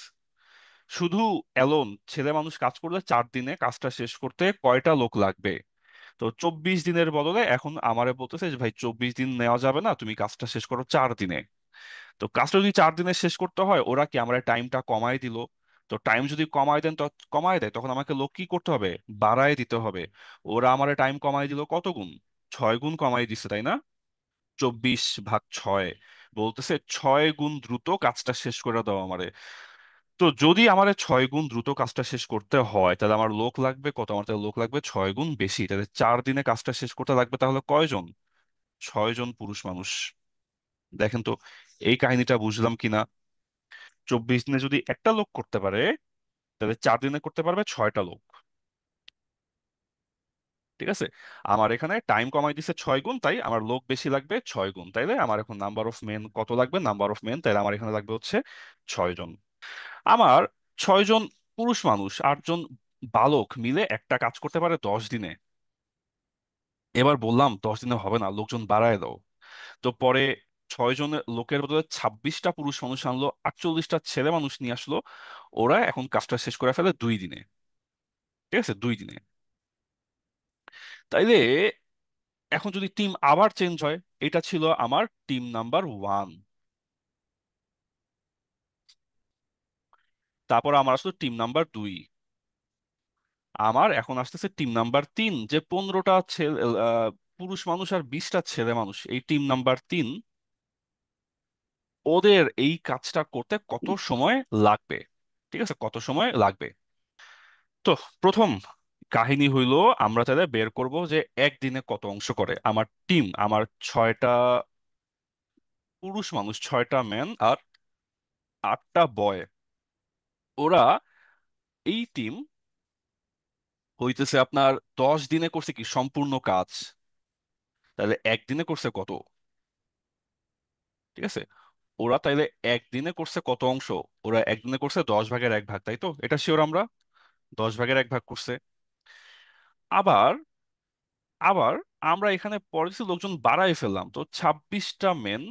[SPEAKER 1] শুধু অ্যালোন ছেলে মানুষ কাজ করলে 4 দিনে কাজটা শেষ করতে কয়টা লোক লাগবে? তো 24 দিনের বদলে এখন আমারে বলতেছে যে ভাই 24 দিন নেওয়া যাবে না, তুমি কাজটা শেষ করো 4 দিনে। তো কাজটা যদি 4 দিনে শেষ করতে হয়, ওরা কি আমার টাইমটা কমায় দিল? তো টাইম যদি কমায় দেন, কমায় দেয়, তখন আমাকে লোক কি করতে হবে? বাড়ায় দিতে হবে। ওরা আমার টাইম কমায় দিল কত গুণ? 6 গুণ কমাই দিচ্ছে, তাই না? 24/6 বলতেছে 6 গুণ দ্রুত কাজটা শেষ করে দাও আমারে। তো যদি আমার 6 গুণ দ্রুত কাজটা শেষ করতে হয়, তাহলে আমার লোক লাগবে কত? আমার তাহলে লোক লাগবে 6 গুণ বেশি। তাহলে 4 দিনে কাজটা শেষ করতে লাগবে তাহলে কয়জন? 6 জন পুরুষ মানুষ। দেখেন তো এই কাহিনীটা বুঝলাম কিনা। 24 দিনে যদি একটা লোক করতে পারে, তাহলে 4 দিনে করতে পারবে 6টা লোক। ঠিক আছে? আমার এখানে টাইম কমাই দিছে 6 গুণ, তাই আমার লোক বেশি লাগবে 6 গুণ। তাইলে আমার এখন নাম্বার অফ মেন কত লাগবে? নাম্বার অফ মেন, তাইলে আমার এখানে লাগবে হচ্ছে 6 জন। আমার 6 জন পুরুষ মানুষ, 8 জন বালক মিলে একটা কাজ করতে পারে 10 দিনে। এবার বললাম 10 দিনে হবে না, লোকজন বাড়ায় দাও। তো পরে 6 জনের লোকের বদলে 26টা পুরুষ মানুষ আনলো, 48টা ছেলে মানুষ নিয়ে আসলো। ওরা এখন কাজটা শেষ করে ফেলে 2 দিনে। ঠিক আছে, 2 দিনে। তাইলে এখন যদি টিম আবার চেঞ্জ হয়, এটা ছিল আমার টিম নাম্বার 1। তারপর আমার আসলো টিম নাম্বার 2। আমার এখন আসতেছে টিম নাম্বার 3, যে 15টা ছেলে পুরুষ মানুষ আর 20টা ছেলে মানুষ, এই টিম নাম্বার 3। ওদের এই কাজটা করতে কত সময় লাগবে? ঠিক আছে, কত সময় লাগবে? তো প্রথম কাহিনী হইলো, আমরা তাহলে বের করব যে একদিনে কত অংশ করে আমার টিম। আমার 6টা পুরুষ মানুষ, 6টা ম্যান আর 8টা বয়। ওরা, এই টিম হইতেছে আপনার 10 দিনে করছে কি সম্পূর্ণ কাজ। তাহলে একদিনে করছে কত? ঠিক আছে, ওরা তাইলে একদিনে করছে কত অংশ? ওরা একদিনে করছে 10/1 ভাগ, তাই তো? এটা শিওর আমরা 10/1 ভাগ করছে। আবার আবার আমরা এখানে পরে কিছু লোকজন বাড়াই ফেললাম, তো 26টা মেন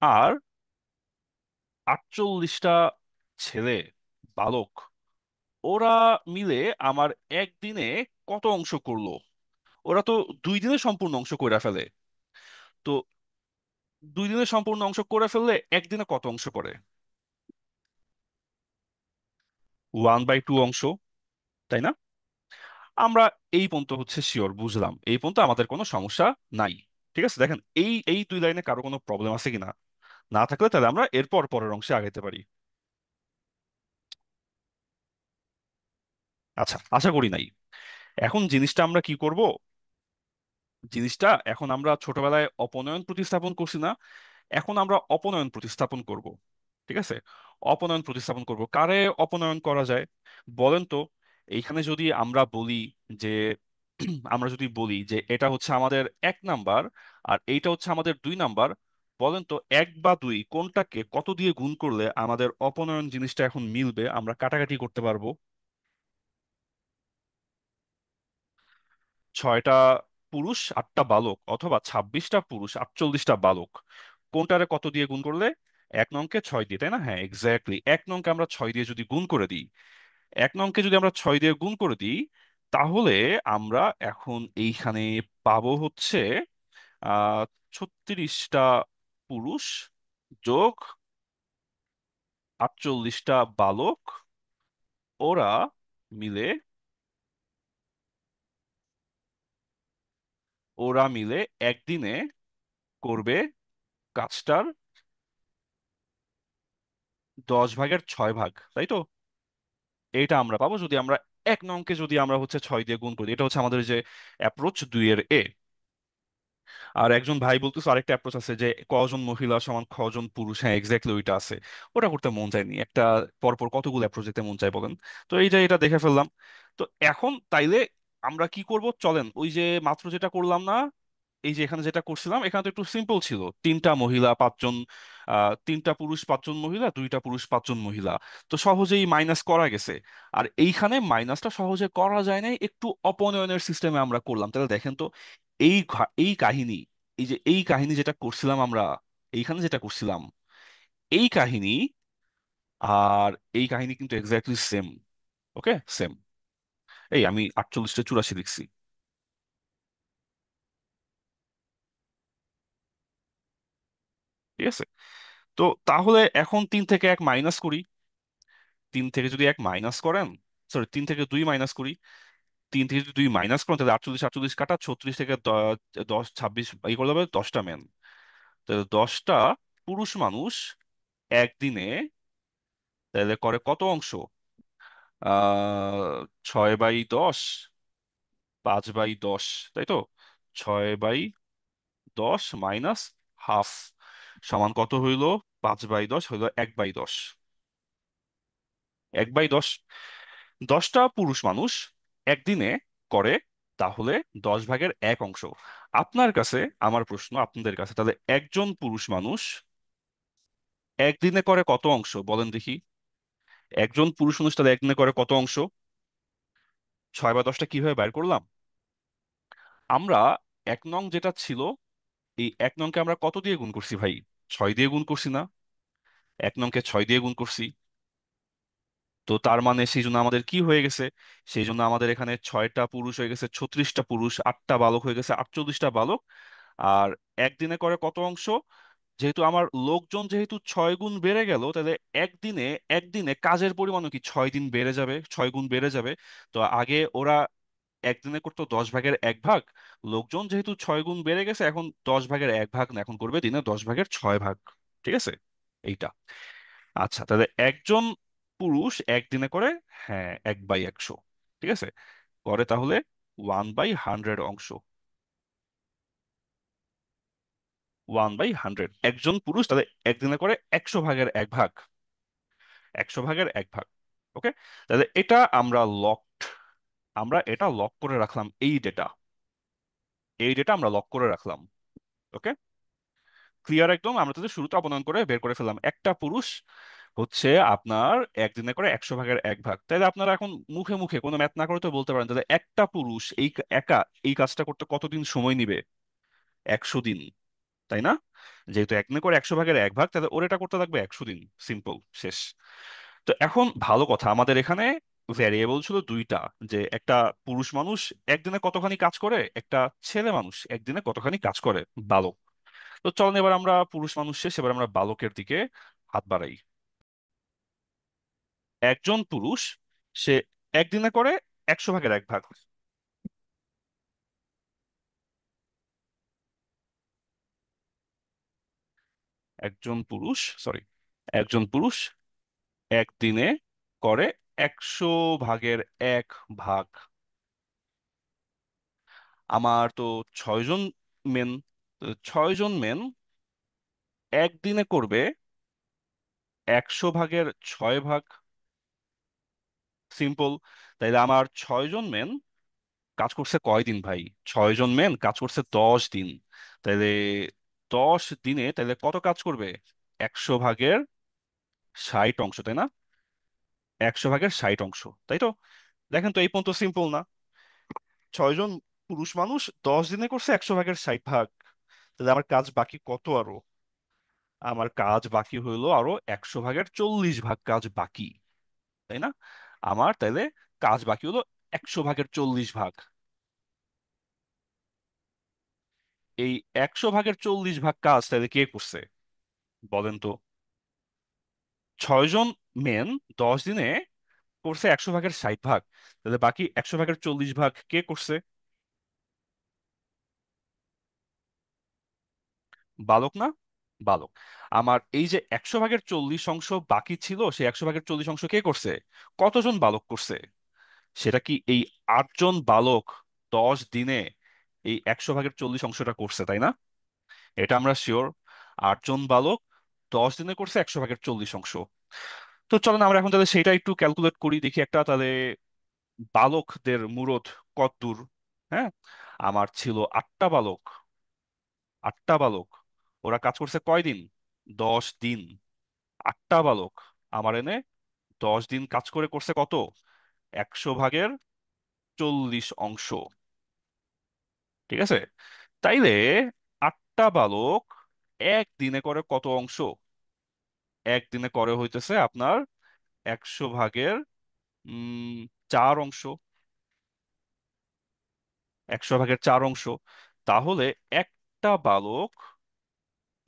[SPEAKER 1] আর 48টা ছেলে বালক, ওরা মিলে আমার একদিনে কত অংশ করলো? ওরা তো 2 দিনে সম্পূর্ণ অংশ করে ফেলে। তো 2 দিনে সম্পূর্ণ অংশ করে ফেললে একদিনে কত অংশ করে? 1/2 অংশ, তাই না? আমরা এই পর্যন্ত হচ্ছে শিওর বুঝলাম, এই পর্যন্ত আমাদের কোনো সমস্যা নাই। ঠিক আছে, দেখেন এই এই 2 লাইনে কারো কোনো প্রবলেম আছে কিনা? না থাকলে তাহলে আমরা এরপর পরের অংশে আগাইতে পারি। আচ্ছা, আশা করি নাই। এখন জিনিসটা আমরা কি করব? জিনিসটা এখন আমরা ছোটবেলায় অপনয়ন প্রতিস্থাপন করছি না, এখন আমরা অপনয়ন প্রতিস্থাপন করব। ঠিক আছে, অপনয়ন প্রতিস্থাপন করব। কারে অপনয়ন করা যায় বলেন তো? এইখানে যদি আমরা বলি যে আমরা যদি বলি যে এটা হচ্ছে আমাদের 1 নাম্বার আর এইটা হচ্ছে আমাদের 2 নাম্বার, বলেন তো 1 বা 2 কোনটাকে কত দিয়ে গুণ করলে আমাদের অপনয়ন জিনিসটা এখন মিলবে, আমরা কাটাকাটি করতে পারবো? 6টা পুরুষ 8টা বালক, অথবা 26টা পুরুষ 48টা বালক, কোনটারে কত দিয়ে গুণ করলে? 1 নংকে 6 দিয়ে, তাই না? হ্যাঁ, এক্স্যাক্টলি, 1 নংকে আমরা 6 দিয়ে যদি গুণ করে দিই, 1 নংকে যদি আমরা 6 দিয়ে গুণ করে দিই, তাহলে আমরা এখন এইখানে পাবো হচ্ছে 36টা পুরুষ যোগ 48টা বালক, ওরা মিলে ওরা মিলে একদিনে করবে কাজটার 10/6 ভাগ, তাই তো? এটা আমরা পাবো যদি আমরা এক নংকে যদি আমরা হচ্ছে 6 দিয়ে গুণ করি। এটা হচ্ছে আমাদের যে অ্যাপ্রোচ 2 এর এ। আর একজন ভাই বলতেছে আরেকটা অ্যাপ্রোচ আছে যে কজন মহিলা সমান কজন পুরুষ। হ্যাঁ, এক্স্যাক্টলি ওইটা আছে। ওটা করতে মন চায়নি একটা, পরপর কতগুলো অ্যাপ্রোচ দিতে মন চায় বলেন। তো এই যে এটা দেখে ফেললাম। তো এখন তাইলে আমরা কি করব, চলেন ওই যে মাত্র যেটা করলাম না, এই যে এখানে যেটা করছিলাম, এখানে তো একটু সিম্পল ছিল, তিনটা মহিলা পাঁচজন, তিনটা পুরুষ পাঁচজন মহিলা, দুইটা পুরুষ পাঁচজন মহিলা। তো সহজেই মাইনাস করা গেছে। আর এইখানে মাইনাসটা সহজে করা যায় নাই, একটু অপনয়নের সিস্টেমে আমরা করলাম। তাহলে দেখেন তো, এই কাহিনী, এই যে এই কাহিনী যেটা করছিলাম আমরা, এইখানে যেটা করছিলাম, এই কাহিনী আর এই কাহিনী কিন্তু এক্স্যাক্টলি সেম। ওকে, সেম। এই আমি 48-84 লিখছি। ঠিক আছে। তো তাহলে এখন 3 থেকে 1 মাইনাস করি। 3 থেকে যদি 1 মাইনাস করেন, সরি 3 থেকে 2 মাইনাস করি। 3 থেকে যদি 2 মাইনাস করেন তাহলে 48 48 কাটা 36 থেকে 10 26 এই করলে হবে 10টা ম্যান। তাহলে 10টা পুরুষ মানুষ একদিনে তাহলে করে কত অংশ? 6/10, 5/10, তাই তো? 6/10 মাইনাস হাফ সমান কত হইলো? 5/10 হইলো 1/10। 1/10, 10টা পুরুষ মানুষ একদিনে করে তাহলে 10/1 অংশ। আপনার কাছে আমার প্রশ্ন, আপনাদের কাছে তাহলে একজন পুরুষ মানুষ একদিনে করে কত অংশ বলেন দেখি? একজন পুরুষ মানুষ তাহলে একদিনে করে কত অংশ? 6/10টা কিভাবে বের করলাম? আমরা 1 নং যেটা ছিল, এই 1 নংকে আমরা কত দিয়ে গুণ করছি ভাই? 6 দিয়ে গুণ করছি না? 1 নংকে 6 দিয়ে গুণ করছি। তো তার মানে সেই জন্য আমাদের কি হয়ে গেছে? সেই জন্য আমাদের এখানে 6টা পুরুষ হয়ে গেছে 36টা পুরুষ, 8টা বালক হয়ে গেছে 48টা বালক। আর একদিনে করে কত অংশ? যেহেতু আমার লোকজন যেহেতু 6 গুণ বেড়ে গেল, তাহলে একদিনে একদিনে কাজের পরিমাণও কি 6 দিন বেড়ে যাবে, 6 গুণ বেড়ে যাবে। তো আগে ওরা একদিনে করতো 10/1 ভাগ। লোকজন যেহেতু 6 গুণ বেড়ে গেছে, এখন 10/1 ভাগ না, এখন করবে দিনে 10/6 ভাগ। ঠিক আছে, এইটা। আচ্ছা, তাহলে একজন পুরুষ একদিনে করে, হ্যাঁ, 1/100। ঠিক আছে, করে তাহলে 1/100 অংশ। 1/100 একজন পুরুষ তাহলে একদিনে করে 100/1 ভাগ। 100/1 ভাগ। ওকে, তাহলে এটা আমরা লকড, আমরা এটা লক করে রাখলাম, এই ডেটা আমরা লক করে রাখলাম। ওকে, ক্লিয়ার একদম। আমরা তাদের শুরুতে অবনয়ন করে বের করে ফেললাম একটা পুরুষ হচ্ছে আপনার একদিনে করে 100/1 ভাগ। তাহলে আপনারা এখন মুখে মুখে কোনো ম্যাথ না করে তো বলতে পারেন, তাহলে একটা পুরুষ একা এই কাজটা করতে কতদিন সময় নিবে? 100 দিন, তাই না? যেহেতু একদিনে করে 100/1 ভাগ, তাহলে ওর এটা করতে লাগবে 100 দিন। সিম্পল, শেষ। তো এখন ভালো কথা, আমাদের এখানে ভ্যারিয়েবল ছিল দুইটা, যে একটা পুরুষ মানুষ একদিনে কতখানি কাজ করে, একটা ছেলে মানুষ একদিনে কতখানি কাজ করে, বালক। তো চলেন এবার আমরা পুরুষ মানুষ শেষ, এবার আমরা বালকের দিকে হাত বাড়াই। একজন পুরুষ, সে একদিনে করে 100/1 ভাগ। একজন পুরুষ, সরি, একজন পুরুষ একদিনে করে 100/1 ভাগ। আমার তো 6 জন মেন, 6 জন মেন একদিনে করবে 100/6 ভাগ। সিম্পল। তাইলে আমার 6 জন মেন কাজ করছে কয়দিন ভাই? 6 জন মেন কাজ করছে 10 দিন। তাইলে 10 দিনে তাইলে কত কাজ করবে? 100/60 অংশ, তাই না? 100/60 অংশ, তাই তো? দেখেন তো, এই পর্যন্ত সিম্পল না? 6 জন পুরুষ মানুষ 10 দিনে করছে 100/60 ভাগ। তাহলে আমার কাজ বাকি কত আরো? আমার কাজ বাকি হইলো আরো 100/40 ভাগ কাজ বাকি, তাই না? আমার তাইলে কাজ বাকি হলো 100/40 ভাগ। এই 100/40 ভাগ কাজ তাহলে কে করছে বলেন তো? 6 জন মেন 10 দিনে করছে 100/60 ভাগ। তাহলে বাকি 100/40 ভাগ কে করছে? বালক না? বালক। আমার এই যে 100 ভাগের 40 অংশ বাকি ছিল, সেই 100 ভাগের 40 অংশ কে করছে? কতজন বালক করছে? সেটা কি এই 8জন বালক 10 দিনে এই 100 ভাগের 40 অংশটা করছে, তাই না? এটা আমরা শিওর। 8জন বালক 10 দিনে করছে 100 ভাগের 40 অংশ। তো চলেন আমরা এখন তাহলে সেটা একটু ক্যালকুলেট করি, দেখি একটা তাহলে বালকদের মুরত কত দূর। হ্যাঁ, আমার ছিল 8টা বালক। 8টা বালক, ওরা কাজ করছে কয়দিন? 10 দিন। 8টা বালক আমার এনে 10 দিন কাজ করে করছে কত? 100 ভাগের 40 অংশ। ঠিক আছে? তাইলে 8টা বালক একদিনে করে কত অংশ? একদিনে করে হইতেছে আপনার 100 ভাগের 4 অংশ। 100 ভাগের 4 অংশ। তাহলে একটা বালক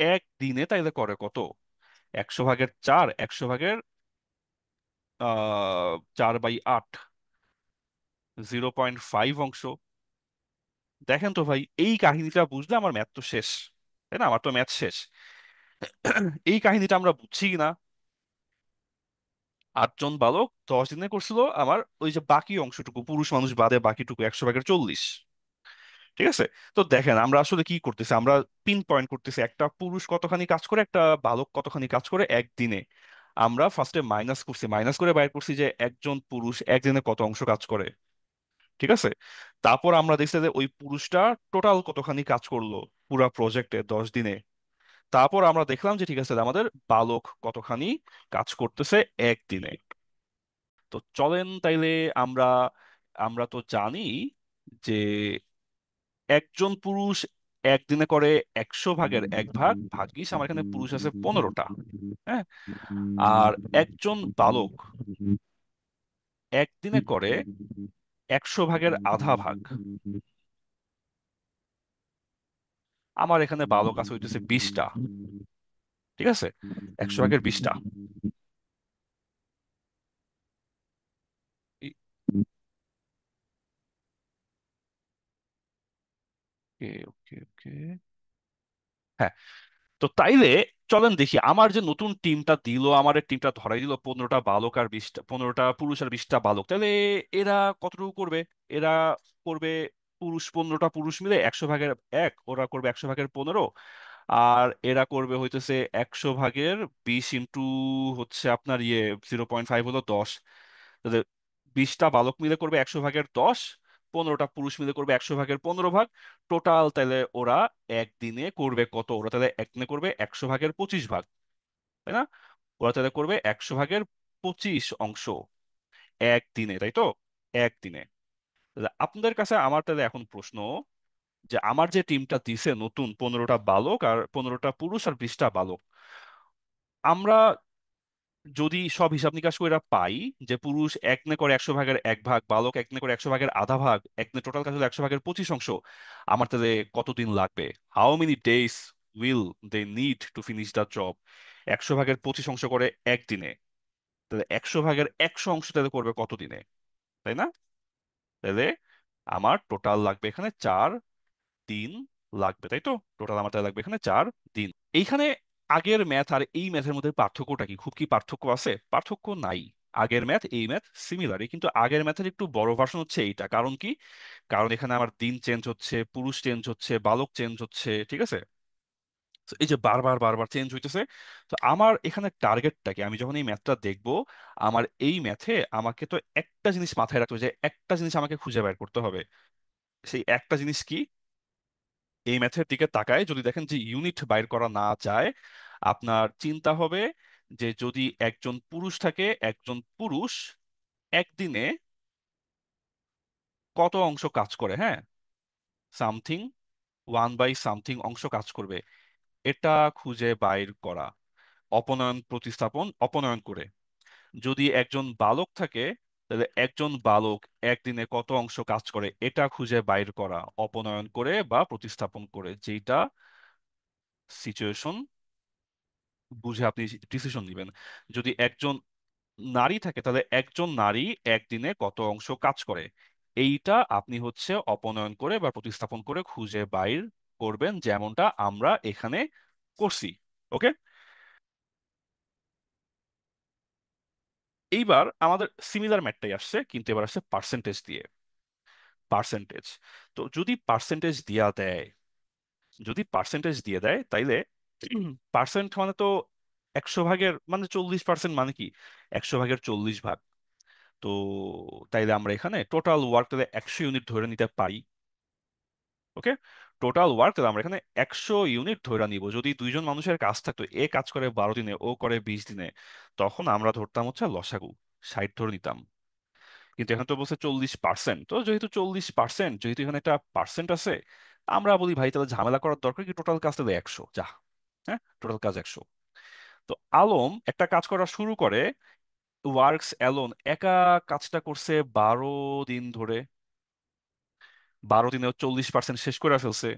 [SPEAKER 1] একদিনে তাইলে করে কত? 100 ভাগের 4, 100 ভাগের 4/8, 0.5 অংশ। দেখেন তো ভাই, এই কাহিনীটা বুঝলে আমার ম্যাথ তো শেষ, তাই না? আমার তো ম্যাথ শেষ। এই কাহিনীটা আমরা বুঝছি না। 8জন বালক 10 দিনে করছিল আমার ওই যে বাকি অংশটুকু, পুরুষ মানুষ বাদে বাকিটুকু 100 ভাগের 40। ঠিক আছে? তো দেখেন আমরা আসলে কি করতেছি, আমরা পিন পয়েন্ট করতেছি একটা পুরুষ কতখানি কাজ করে, একটা বালক কতখানি কাজ করে একদিনে। আমরা ফার্স্টে মাইনাস করছি, মাইনাস করে বাইর করছি যে একজন পুরুষ একদিনে কত অংশ কাজ করে। ঠিক আছে? তারপর আমরা দেখছি যে ওই পুরুষটা টোটাল কতখানি কাজ করলো পুরা প্রজেক্টে 10 দিনে। তারপর আমরা দেখলাম যে ঠিক আছে, আমাদের বালক কতখানি কাজ করতেছে একদিনে। তো চলেন তাইলে আমরা আমরা তো জানি যে একজন পুরুষ একদিনে করে 100 ভাগের 1 ভাগ, ভাগ্যিস আমার এখানে পুরুষ আছে 15টা। হ্যাঁ, আর একজন বালক একদিনে করে 100 ভাগের 1/2 ভাগ। আমার এখানে বালক আছে হইতেছে 20টা। ঠিক আছে? 100 ভাগের 20টা। ওকে, ওকে, ওকে। হ্যাঁ, তো তাইলে চলেন দেখি আমার যে নতুন টিমটা দিল, আমার টিমটা ধরাই দিল 15টা বালক আর 20টা, 15টা পুরুষ আর 20টা বালক। তাহলে এরা কতটুকু করবে? এরা করবে, পুরুষ 15টা পুরুষ মিলে 100 ভাগের 1, ওরা করবে 100 ভাগের 15। আর এরা করবে হইতেছে 100 ভাগের 20 ইন্টু হচ্ছে আপনার 0.5 হলো 10। তাহলে 20টা বালক মিলে করবে 100 ভাগের 10, 15টা পুরুষ মিলে করবে 100 ভাগের 15 ভাগ। টোটাল তাহলে ওরা একদিনে করবে কত? ওরা তাহলে একদিনে করবে 100 ভাগের 25 ভাগ, তাই না? ওরা তাহলে করবে 100 ভাগের 25 অংশ একদিনে, তাই তো? একদিনে। তাহলে আপনাদের কাছে আমার তাহলে এখন প্রশ্ন, যে আমার যে টিমটা দিছে নতুন 15টা বালক আর 15টা পুরুষ আর 20টা বালক, আমরা যদি সব হিসাব নিকাশ করে পাই যে পুরুষ একদিনে করে 100 ভাগের 1 ভাগ, বালক একদিনে করে 100 ভাগের 1/2 ভাগ, একদিনে টোটাল কাজ হলো 100 ভাগের 25 অংশ, আমার তাহলে কতদিন লাগবে? How many days will they need to finish the job? 100 ভাগের 25 অংশ করে একদিনে, তাহলে 100 ভাগের 100 অংশ তাহলে করবে কতদিনে, তাই না? তাহলে আমার টোটাল লাগবে এখানে 4 দিন লাগবে, তাই তো? টোটাল আমার তাহলে লাগবে এখানে 4 দিন। এইখানে আগের ম্যাথ আর এই ম্যাথের মধ্যে পার্থক্যটা কি? খুব কি পার্থক্য আছে? পার্থক্য নাই। আগের ম্যাথ এই ম্যাথ সিমিলারই, কিন্তু আগের ম্যাথের একটু বড় ভার্সন হচ্ছে এইটা। কারণ কি? কারণ এখানে আমার দিন চেঞ্জ হচ্ছে, পুরুষ চেঞ্জ হচ্ছে, বালক চেঞ্জ হচ্ছে। ঠিক আছে? তো এই যে বারবার বারবার চেঞ্জ হইতেছে, তো আমার এখানে টার্গেটটা কি? আমি যখন এই ম্যাথটা দেখবো, আমার এই ম্যাথে আমাকে তো একটা জিনিস মাথায় রাখতে হবে, যে একটা জিনিস আমাকে খুঁজে বের করতে হবে। সেই একটা জিনিস কি? এই ম্যাথের দিকে তাকায় যদি দেখেন যে ইউনিট বাইর করা না যায়, আপনার চিন্তা হবে যে যদি একজন পুরুষ থাকে, একজন পুরুষ একদিনে কত অংশ কাজ করে। হ্যাঁ, সামথিং 1/something অংশ কাজ করবে, এটা খুঁজে বাইর করা, অপনয়ন প্রতিস্থাপন অপনয়ন করে। যদি একজন বালক থাকে, তাহলে একজন বালক একদিনে কত অংশ কাজ করে, এটা খুঁজে বাইর করা, অপনয়ন করে বা প্রতিস্থাপন করে, যেটা সিচুয়েশন বুঝে আপনি ডিসিশন নেবেন। যদি একজন নারী থাকে, তাহলে একজন নারী একদিনে কত অংশ কাজ করে, এইটা আপনি হচ্ছে অপনয়ন করে বা প্রতিস্থাপন করে খুঁজে বাইর করবেন, যেমনটা আমরা এখানে করছি। ওকে। এইবার আমাদের সিমিলার ম্যাথটাই আসছে, কিন্তু এবার আসছে পার্সেন্টেজ দিয়ে। পার্সেন্টেজ, তো যদি পার্সেন্টেজ দিয়া দেয়, যদি পার্সেন্টেজ দিয়ে দেয় তাইলে পার্সেন্ট মানে তো 100 ভাগের মানে 40%, মানে কি 100 ভাগের 40 ভাগ। তো তাইলে আমরা এখানে টোটাল ওয়ার্ক তাহলে 100 ইউনিট ধরে নিতে পারি। ওকে, টোটাল ওয়ার্ক তাহলে আমরা এখানে 100 ইউনিট ধরে নিব। যদি দুইজন মানুষের কাজ থাকতো, এ কাজ করে 12 দিনে, ও করে 20 দিনে, তখন আমরা ধরতাম হচ্ছে লসাগু 60 ধরে নিতাম। কিন্তু এখন তো বলছে 40%, তো যেহেতু 40%, যেহেতু এখানে একটা পার্সেন্ট আছে, আমরা বলি ভাই তাহলে ঝামেলা করার দরকার কি, টোটাল কাজ তাহলে 100 যা। হ্যাঁ, টোটাল কাজ 100। তো আলম একটা কাজ করা শুরু করে, ওয়ার্কস অ্যালোন একা কাজটা করছে 12 দিন ধরে। 12 দিনে 40% শেষ করে ফেলছে।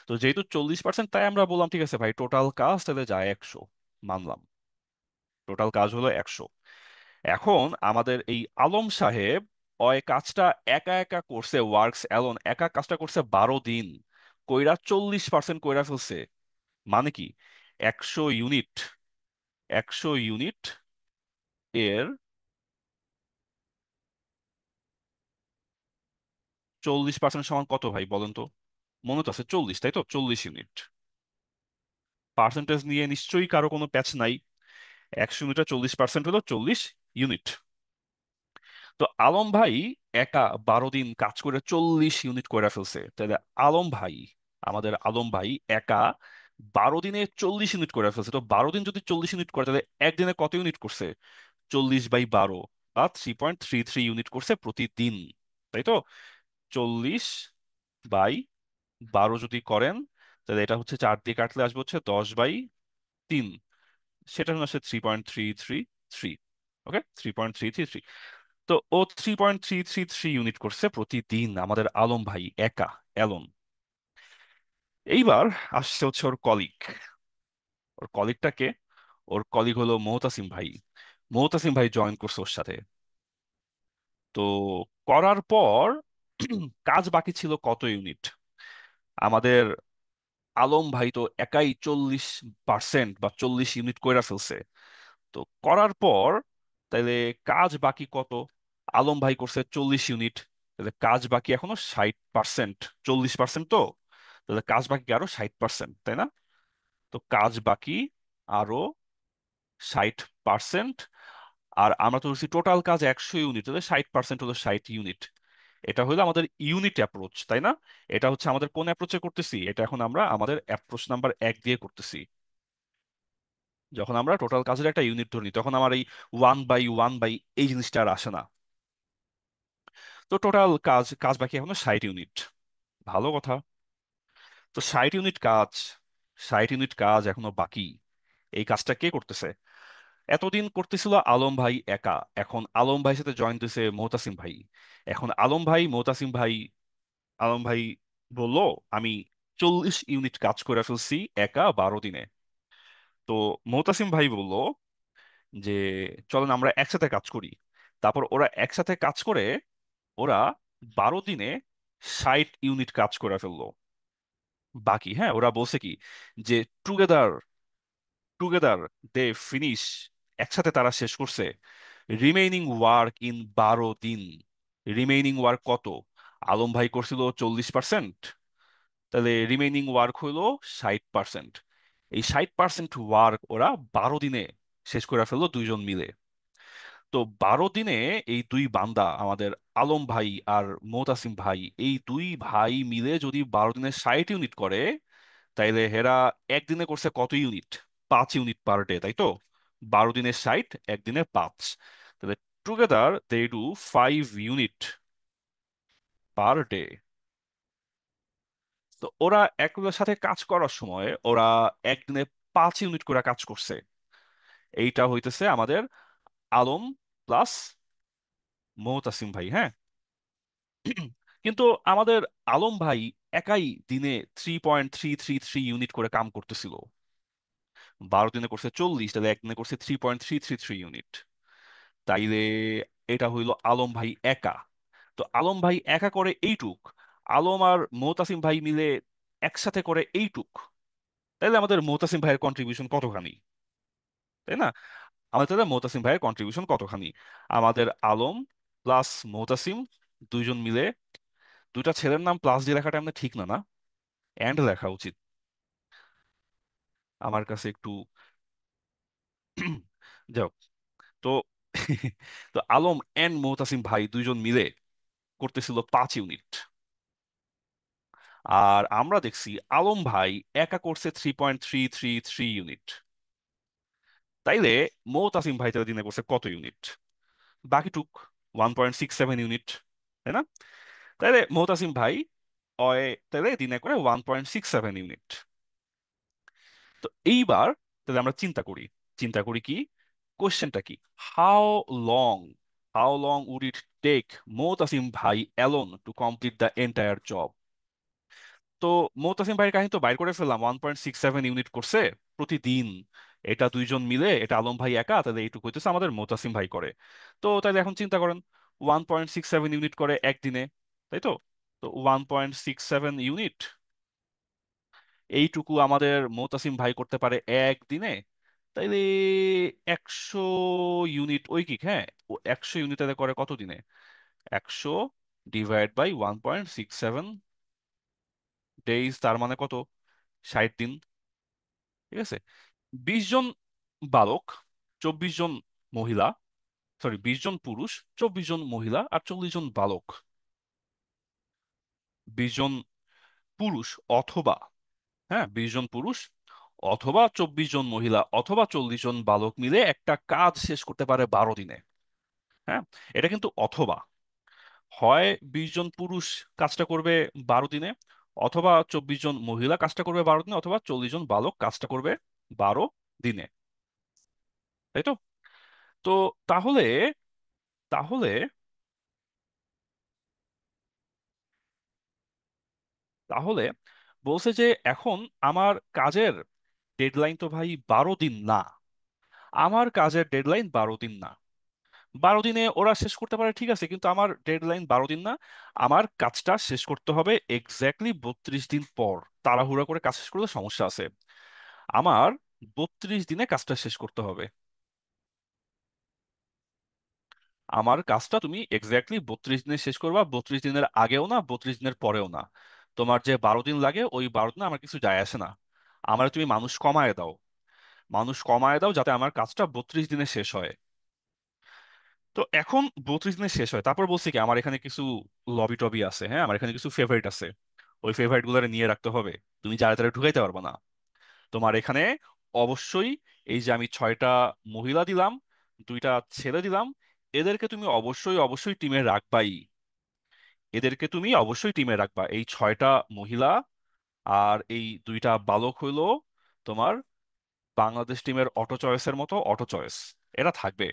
[SPEAKER 1] তো যেহেতু 40%, তাই আমরা বললাম ঠিক আছে ভাই, টোটাল কাজ তাহলে যায় 100, মানলাম। টোটাল কাজ হলো 100। এখন আমাদের এই আলম সাহেব ওই কাজটা একা একা করছে, ওয়ার্কস অ্যালোন একা কাজটা করছে 12 দিন, কইরা 40% কইরা ফেলছে। মানে কি 100 ইউনিট, 100 ইউনিট এর 40% সমান কত ভাই বলেন তো? মনে তো আছে 40, তাই তো? 40 ইউনিট। পার্সেন্টেজ নিয়ে নিশ্চয়ই কারো কোনো প্যাচ নাই। 100 ইউনিটের 40% হলো 40 ইউনিট। তো আলম ভাই একা 12 দিন কাজ করে 40 ইউনিট করে ফেলছে। তাহলে আলম ভাই, আমাদের আলম ভাই একা 12 দিনে 40 ইউনিট করে ফেলছে। তো 12 দিন যদি 40 ইউনিট করে, তাহলে একদিনে কত ইউনিট করছে? 40/12 বা 3.33 ইউনিট করছে প্রতিদিন, তাই তো? 40/12 যদি করেন, তাহলে এটা হচ্ছে 4 দিয়ে কাটলে আসবে হচ্ছে 10/3। সেটা হচ্ছে 3.333। ওকে, 3.333। তো ও 3.333 ইউনিট করছে প্রতিদিন, আমাদের আলম ভাই একা, অ্যালন। এইবার আসছে হচ্ছে ওর কলিগ। ওর কলিগটাকে, ওর কলিগ হলো মোহতাসিম ভাই। মোহতাসিম ভাই জয়েন করছে ওর সাথে। তো করার পর কাজ বাকি ছিল কত ইউনিট? আমাদের আলম ভাই তো একাই 40% বা 40 ইউনিট কইরা ফেলছে। তো করার পর তাইলে কাজ বাকি কত? আলম ভাই করছে 40 ইউনিট, তাহলে কাজ বাকি এখনো 60%। 40% তো, তাহলে কাজ বাকি আরো 60%, তাই না? তো কাজ বাকি আরো 60%। আর আমরা তো ধরছি টোটাল কাজ 100 ইউনিট, তাহলে 60% হলো 60 ইউনিট। এটা হলো আমাদের ইউনিট অ্যাপ্রোচ, তাই না? এটা হচ্ছে আমাদের কোন অ্যাপ্রোচে করতেছি, এটা এখন আমরা আমাদের অ্যাপ্রোচ নাম্বার 1 দিয়ে করতেছি। যখন আমরা টোটাল কাজের একটা ইউনিট ধরি, তখন আমার এই 1/1 এই জিনিসটা আর আসে না। তো টোটাল কাজ কাজ বাকি এখনো 60 ইউনিট। ভালো কথা। তো 60 ইউনিট কাজ, 60 ইউনিট কাজ এখনো বাকি। এই কাজটা কে করতেছে? এতদিন করতেছিল আলম ভাই একা, এখন আলম ভাইয়ের সাথে জয়েন দিয়েছে মোহতাসিম ভাই। এখন আলম ভাই, মোহতাসিম ভাই, আলম ভাই বলল আমি 40 ইউনিট কাজ করে ফেলছি একা 12 দিনে। তো মোহতাসিম ভাই বলল যে চলেন আমরা একসাথে কাজ করি। তারপর ওরা একসাথে কাজ করে, ওরা 12 দিনে 60 ইউনিট কাজ করে ফেললো বাকি। হ্যাঁ, ওরা বলছে কি যে টুগেদার, টুগেদার দে ফিনিশ, একসাথে তারা শেষ করছে রিমেইনিং ওয়ার্ক ইন 12 দিন। রিমেইনিং ওয়ার্ক কত? আলম ভাই করছিল 40%, তাহলে রিমেইনিং ওয়ার্ক হইলো 60%। এই 60% ওয়ার্ক ওরা 12 দিনে শেষ করে ফেললো দুইজন মিলে। তো 12 দিনে এই দুই বান্দা, আমাদের আলম ভাই আর মোতাসিম ভাই, এই দুই ভাই মিলে যদি 12 দিনে 60 ইউনিট করে, তাইলে হেরা একদিনে করছে কত ইউনিট? 5 ইউনিট পার ডে, তাই তো? 12 দিনে 60, একদিনে 5। তাহলে together they do 5 unit per day. তো ওরা একটার সাথে কাজ করার সময় ওরা একদিনে 5 ইউনিট করে কাজ করছে। এইটা হইতেছে আমাদের আলম প্লাস মোহতাসিম ভাই। হ্যাঁ, কিন্তু আমাদের আলম ভাই একাই দিনে 3.333 ইউনিট করে কাম করতেছিল। 12 দিনে করছে 40, তাহলে একদিনে করছে 3.333 ইউনিট। তাইলে এটা হইলো আলম ভাই একা। তো আলম ভাই একা করে এইটুক, আলম আর মোহতাসিম ভাই মিলে একসাথে করে এইটুক, তাইলে আমাদের মোতাসিম ভাইয়ের কন্ট্রিবিউশন কতখানি, তাই না? আমাদের তাহলে মোতাসিম ভাইয়ের কন্ট্রিবিউশন কতখানি? আমাদের আলম প্লাস মোতাসিম দুইজন মিলে, দুইটা ছেলের নাম প্লাস দিয়ে লেখাটা আমাদের ঠিক না, না এন্ড লেখা উচিত আমার কাছে একটু। যাও। তো তো আলম এন্ড মোতাসিম ভাই দুইজন মিলে করতেছিল 5 ইউনিট, আর আমরা দেখছি আলম ভাই একা করছে 3.333 ইউনিট। তাইলে মোতাসিম ভাই তাহলে দিনে করছে কত ইউনিট? বাকিটুক 1.67 ইউনিট, তাই না? তাইলে মোতাসিম ভাই অয় তাহলে দিনে করে 1.67 ইউনিট। তো এইবার তাহলে আমরা চিন্তা করি, চিন্তা করি কি, কোশ্চেনটা কি, how long how long would it take Motasim ভাই alone to complete the entire job? তো মোতাসিম ভাইয়ের কাহিনী তো বাইর করে ফেললাম, 1.67 ইউনিট করছে প্রতিদিন। এটা দুইজন মিলে, এটা আলম ভাই একা, তাহলে এইটুকু হইতেছে আমাদের মোতাসিম ভাই করে। তো তাহলে এখন চিন্তা করেন, 1.67 ইউনিট করে একদিনে, তাই তো? তো 1.67 ইউনিট, এইটুকু আমাদের মোতাসিম ভাই করতে পারে একদিনে। তাইলে 100 ইউনিট ওই কি, হ্যাঁ, ও 100 ইউনিট তাহলে করে কত দিনে? 100 / 1.67 ডেইজ, তার মানে কত? 60 দিন। ঠিক আছে। 20 জন বালক, 24 জন মহিলা, সরি 20 জন পুরুষ, 24 জন মহিলা আর 40 জন বালক। 20 জন পুরুষ অথবা, হ্যাঁ 20 জন পুরুষ অথবা 24 জন মহিলা অথবা 40 জন বালক মিলে একটা কাজ শেষ করতে পারে 12 দিনে। হ্যাঁ, এটা কিন্তু অথবা, হয় 20 জন পুরুষ কাজটা করবে 12 দিনে, অথবা 24 জন মহিলা কাজটা করবে 12 দিনে, অথবা 40 জন বালক কাজটা করবে 12 দিনে, তাই তো? তো তাহলে তাহলে তাহলে বলছে যে এখন আমার কাজের ডেডলাইন তো ভাই 12 দিন না, আমার কাজের ডেডলাইন 12 দিন না। 12 দিনে ওরা শেষ করতে পারে ঠিক আছে, কিন্তু আমার ডেডলাইন 12 দিন না। আমার কাজটা শেষ করতে হবে এক্স্যাক্টলি 32 দিন পর। তাড়াহুড়া করে কাজ শেষ করলে সমস্যা আছে। আমার 32 দিনে কাজটা শেষ করতে হবে। আমার কাজটা তুমি এক্স্যাক্টলি 32 দিনে শেষ করবা, 32 দিনের আগেও না, 32 দিনের পরেও না। তোমার যে 12 দিন লাগে ওই 12 দিনে আমার কিছু যায় আসে না। আমার তুমি মানুষ কমায় দাও, মানুষ কমায় দাও যাতে আমার কাজটা 32 দিনে শেষ হয়। তো এখন 32 দিনে শেষ হয়, তারপর বলছি কি আমার এখানে কিছু লবি টবি আছে, হ্যাঁ আমার এখানে কিছু ফেভারিট আছে, ওই ফেভারিট গুলো নিয়ে রাখতে হবে। তুমি যারা তারা ঢুকাইতে পারবে না। তোমার এখানে অবশ্যই এই যে আমি 6টা মহিলা দিলাম, 2টা ছেলে দিলাম, এদেরকে তুমি অবশ্যই অবশ্যই টিমে রাখবাই। এদেরকে তুমি অবশ্যই টিমে রাখবা, এই 6টা মহিলা আর এই 2টা বালক হইলো তোমার বাংলাদেশ টিমের অটো চয়েসের মতো অটো চয়েস। এরা থাকবে,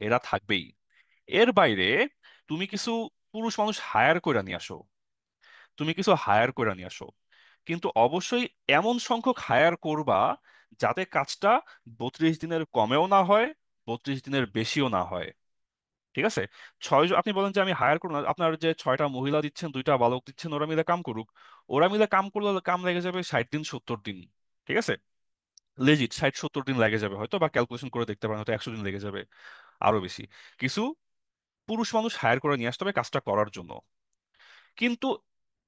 [SPEAKER 1] এরা থাকবেই। এর বাইরে তুমি কিছু পুরুষ মানুষ হায়ার করে নিয়ে আসো, তুমি কিছু হায়ার করে নিয়ে আসো, কিন্তু অবশ্যই এমন সংখ্যক হায়ার করবা যাতে কাজটা 32 দিনের কমেও না হয়, 32 দিনের বেশিও না হয়। ঠিক আছে। আপনি বলেন যে আমি হায়ার করুন না, আপনার যে 6টা মহিলা দিচ্ছেন 2টা বালক দিচ্ছেন, ওরা মিলে কাম করুক। ওরা মিলে কাম করলে কাম লেগে যাবে 60 দিন 70 দিন। ঠিক আছে, লেজিট 60 70 দিন লেগে যাবে হয়তো, বা ক্যালকুলেশন করে দেখতে পারেন হয়তো 100 দিন লেগে যাবে, আরো বেশি। কিছু পুরুষ মানুষ হায়ার করে নিয়ে আসতে হবে কাজটা করার জন্য। কিন্তু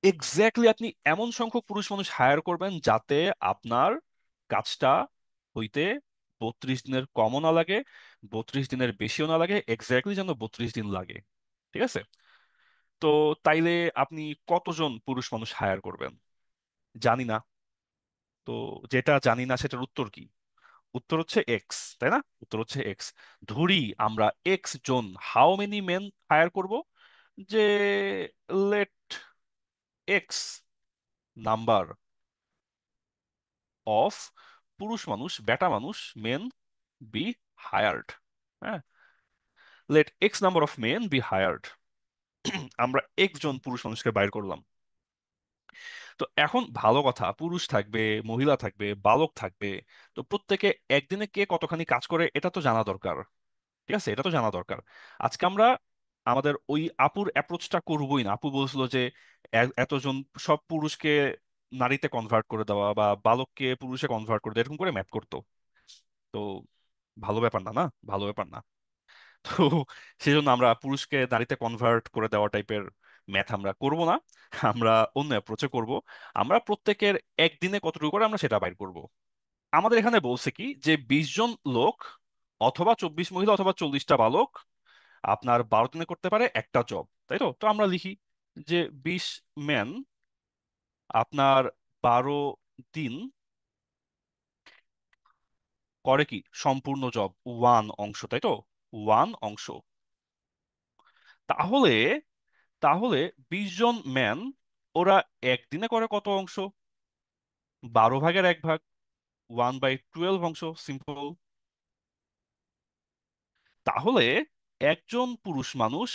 [SPEAKER 1] এক্স্যাক্টলি আপনি এমন সংখ্যক পুরুষ মানুষ হায়ার করবেন যাতে আপনার কাজটা হইতে 32 দিনের কমও না লাগে, 32 দিনের বেশিও না লাগে, এক্স্যাক্টলি যেন 32 দিন লাগে। ঠিক আছে। তো তাইলে আপনি কতজন পুরুষ মানুষ হায়ার করবেন? জানি না। তো যেটা জানি না সেটার উত্তর কি? উত্তর হচ্ছে এক্স, তাই না? উত্তর হচ্ছে এক্স। ধরি আমরা এক্স জন, হাউ মেনি মেন হায়ার করব, যে লেট এক্স নাম্বার অফ পুরুষ মানুষ, বেটা মানুষ, মেন বি হায়ার্ড। হ্যাঁ, let x number of men be hired. আমরা এক্স জন পুরুষ মানুষকে বাইর করলাম। তো এখন ভালো কথা, পুরুষ থাকবে, মহিলা থাকবে, বালক থাকবে। তো প্রত্যেকে একদিনে কে কতখানি কাজ করে এটা তো জানা দরকার। ঠিক আছে, এটা তো জানা দরকার। আজকে আমরা আমাদের ওই আপুর অ্যাপ্রোচটা করবোই না। আপু বলছিল যে এতজন সব পুরুষকে নারীতে কনভার্ট করে দেওয়া বা বালককে পুরুষে কনভার্ট করে দেওয়া, এরকম করে ম্যাথ করতো। তো ভালো ব্যাপার না, না? ভালো ব্যাপার না। তো সেই জন্য আমরা পুরুষকে নারীতে কনভার্ট করে দেওয়া টাইপের ম্যাথ আমরা করব না। আমরা অন্য অ্যাপ্রোচে করব। আমরা প্রত্যেকের একদিনে কতটুকু করে আমরা সেটা বাইর করব। আমাদের এখানে বলছে কি যে 20 জন লোক অথবা 24 মহিলা অথবা 40টা বালক আপনার 12 দিনে করতে পারে একটা জব, তাই তো? তো আমরা লিখি যে 20 ম্যান আপনার 12 দিন করে কি সম্পূর্ণ জব, ওয়ান অংশ, তাই তো? ওয়ান অংশ। তাহলে তাহলে 20 জন ম্যান ওরা একদিনে করে কত অংশ? 12 ভাগের 1 ভাগ, 1/12 অংশ, সিম্পল। তাহলে একজন পুরুষ মানুষ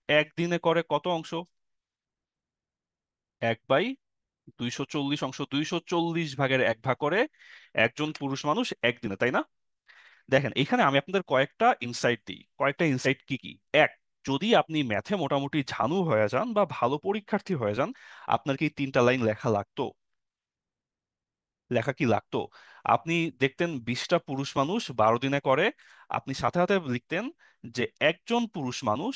[SPEAKER 1] একদিনে করে কত অংশ? 1/240 অংশ, 240 ভাগের 1 ভাগ করে একজন পুরুষ মানুষ একদিনে, তাই না? দেখেন, এখানে আমি আপনাদের কয়েকটা ইনসাইট দিই। কয়েকটা ইনসাইট কি কি? এক, যদি আপনি ম্যাথে মোটামুটি ঝানু হয়ে যান বা ভালো পরীক্ষার্থী হয়ে যান, আপনার কি 3টা লাইন লেখা লাগতো? লেখা কি লাগতো? আপনি দেখতেন 20টা পুরুষ মানুষ 12 দিনে করে, আপনি সাথে সাথে লিখতেন যে একজন পুরুষ মানুষ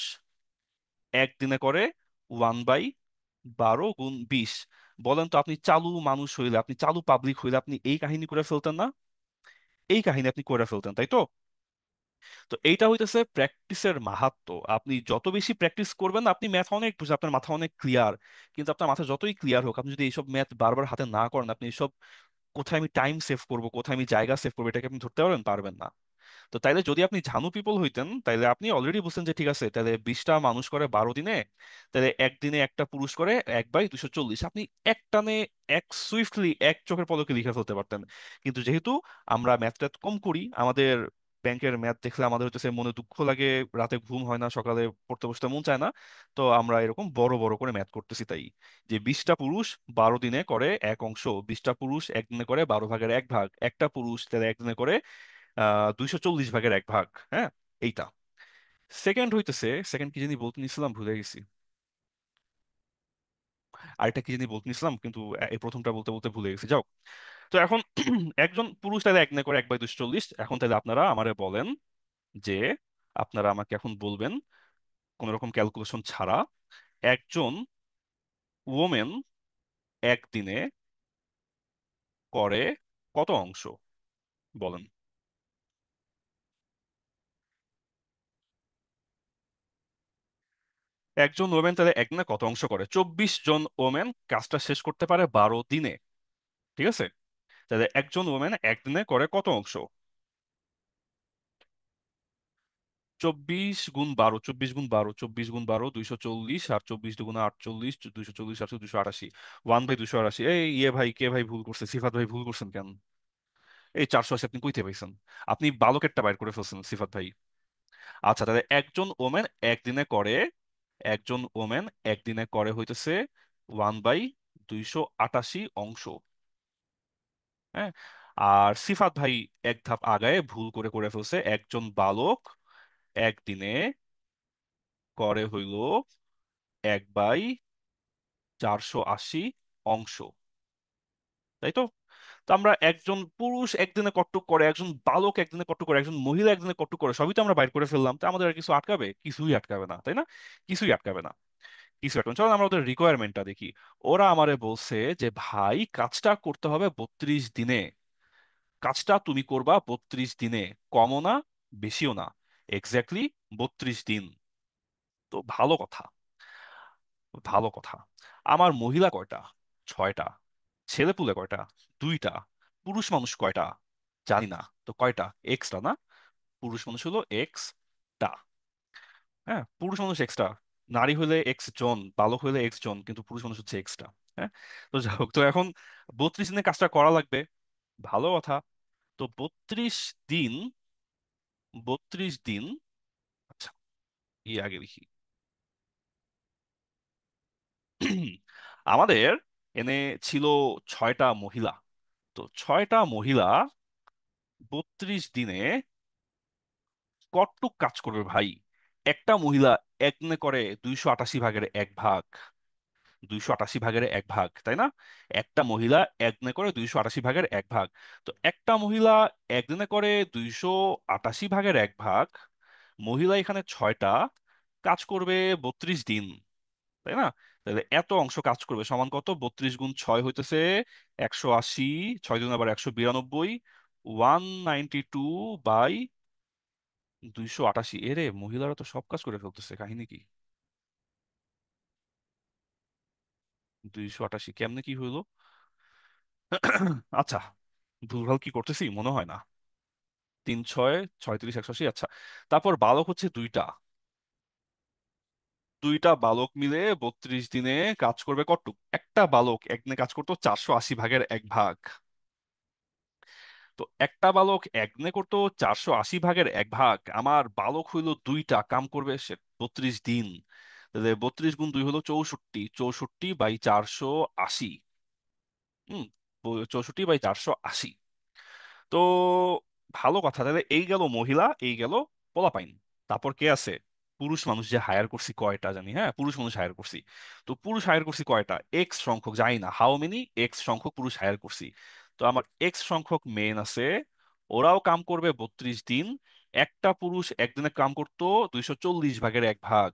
[SPEAKER 1] একদিনে করে 1/12 × 20। বলেন তো, আপনি চালু মানুষ হইলে, আপনি চালু পাবলিক হইলে আপনি এই কাহিনী করে ফেলতেন না? এই কাহিনী আপনি করে ফেলতেন, তাই তো? তো এইটা হইতেছে প্র্যাকটিসের মাহাত্ম্য। আপনি যত বেশি প্র্যাকটিস করবেন, আপনি ম্যাথ অনেক বুঝে, আপনার মাথা অনেক ক্লিয়ার, কিন্তু আপনার মাথা যতই ক্লিয়ার হোক, আপনি যদি এইসব ম্যাথ বারবার হাতে না করেন, আপনি এইসব কোথায় আমি টাইম সেভ করব, কোথায় আমি জায়গা সেভ করবো, এটাকে আপনি ধরতে পারবেন? পারবেন না। তো তাইলে যদি আপনি ঝানু পিপল হইতেন, তাইলে আপনি অলরেডি বুঝতেন যে ঠিক আছে, তাহলে 20টা মানুষ করে 12 দিনে, তাহলে একদিনে একটা পুরুষ করে 1/240, আপনি এক টানে, এক সুইফটলি, এক চোখের পলকে লিখে ফেলতে পারতেন। কিন্তু যেহেতু আমরা ম্যাথ ট্যাথ কম করি, আমাদের ব্যাংকের ম্যাথ দেখলে আমাদের হচ্ছে মনে দুঃখ লাগে, রাতে ঘুম হয় না, সকালে পড়তে বসতে মন চায় না, তো আমরা এরকম বড় বড় করে ম্যাথ করতেছি। তাই যে 20টা পুরুষ 12 দিনে করে 1 অংশ, 20টা পুরুষ একদিনে করে 12 ভাগের 1 ভাগ, একটা পুরুষ তাহলে একদিনে করে 240 ভাগের 1 ভাগ। হ্যাঁ, এইটা। সেকেন্ড হইতেছে, সেকেন্ড কি জানি বলতে নিছিলাম, ভুলে গেছি। আরেকটা কি জানি বলতে নিছিলাম, কিন্তু এই প্রথমটা বলতে বলতে ভুলে গেছি, যাও। তো এখন একজন পুরুষ তাহলে একদিনে করে 1/240। এখন তাহলে আপনারা আমারে বলেন যে, আপনারা আমাকে এখন বলবেন কোন রকম ক্যালকুলেশন ছাড়া, একজন ওমেন একদিনে করে কত অংশ? বলেন। একজন ওমেন তাহলে একদিনে কত অংশ করে? 24 জন ওমেন কাজটা শেষ করতে পারে 12 দিনে। ঠিক আছে? তাহলে একজন ওমেন একদিনে করে কত অংশ? 24 × 12, 24 × 12, 24 × 12, 240, আর 24 × 2 = 48, 240, 288, 1/288। এই ইয়ে ভাই, কে ভাই ভুল করছে? সিফাত ভাই ভুল করছেন কেন? এই 480 আপনি কইতে পাইছেন? আপনি বালকেরটা বাইর করে ফেলছেন সিফাত ভাই। আচ্ছা, তাহলে একজন ওমেন একদিনে করে হইতেছে 1/288 অংশ। হ্যাঁ। আর সিফাত ভাই এক ধাপ আগায় ভুল করে করে ফেলছে, একজন বালক একদিনে করে হইল 1/480 অংশ, তাই তো? তো আমরা একজন পুরুষ একদিনে কট্টুক করে, একজন বালক একদিনে কট্টুক করে, একজন মহিলা একদিনে কট্টুক করে, সবই তো আমরা বাইর করে ফেললাম। তো আমাদের আর কিছু আটকাবে? কিছুই আটকাবে না, তাই না? কিছুই আটকাবে না। কিছু আটকাবে না। চলো আমরা ওদের রিকোয়ারমেন্টটা দেখি। ওরা আমারে বলছে যে ভাই, কাজটা করতে হবে 32 দিনে। কাজটা তুমি করবা 32 দিনে, কমও না, বেশিও না, এক্স্যাক্টলি 32 দিন। তো ভালো কথা, ভালো কথা। আমার মহিলা কয়টা? 6টা। ছেলেপুলে কয়টা? 2টা। পুরুষ মানুষ কয়টা? জানি না। তো কয়টা? এক্সট্রা না? পুরুষ মানুষ হলো টা। হ্যাঁ, পুরুষ মানুষ এক্সট্রা। নারী হলে X জন, বালক হলে X জন, কিন্তু পুরুষ মানুষ হচ্ছে এক্সট্রা। হ্যাঁ। তো যাই হোক, তো এখন 32 দিনে কাজটা করা লাগবে। ভালো কথা। তো 32 দিন, 32 দিন। আচ্ছা, আগে লিখি। আমাদের এনে ছিল 6টা মহিলা। তো 6টা মহিলা 32 দিনে কতটুক কাজ করবে ভাই? একটা মহিলা একদিনে করে 288 ভাগের 1 ভাগ। 288 ভাগের 1 ভাগ, তাই না? একটা মহিলা একদিনে করে 288 ভাগের 1 ভাগ। তো একটা মহিলা একদিনে করে 288 ভাগের 1 ভাগ, মহিলা এখানে 6টা, কাজ করবে 32 দিন, তাই না? তাহলে এত অংশ কাজ করবে সমান কত? 32 × 6 হইতেছে 180, 6 দিন আবার 192, 192/288। এরে, মহিলারা তো সব কাজ করে ফেলতেছে, কাহিনী কি? 288 কেমনে কি হইলো? আচ্ছা, ভুলভাল কি করতেছি মনে হয় না। 3 × 6 = 36, 180। আচ্ছা, তারপর বালক হচ্ছে দুইটা। দুইটা বালক মিলে 32 দিনে কাজ করবে কতটুক? একটা বালক একদিনে কাজ করতো 480 ভাগের 1 ভাগ। তো একটা বালক একদিনে করতো 480 ভাগের 1 ভাগ, আমার বালক হইলো দুইটা, কাম করবে সে 32 দিন। তাহলে 32 × 2 হলো 64, 64/480। হম, 64/480। তো ভালো কথা, তাহলে এই গেল মহিলা, এই গেল পোলাপাইন। তারপর কে আছে? পুরুষ মানুষ যে হায়ার করছি কয়টা জানি, হ্যাঁ, পুরুষ মানুষ হায়ার করছি। তো পুরুষ হায়ার করছি কয়টা? এক্স সংখ্যক, জানি না হাউ মেনি, এক্স সংখ্যক পুরুষ হায়ার করছি। তো আমার এক্স সংখ্যক মেন আছে, ওরাও কাম করবে 32 দিন। একটা পুরুষ একদিনে কাম করতো 240 ভাগের 1 ভাগ।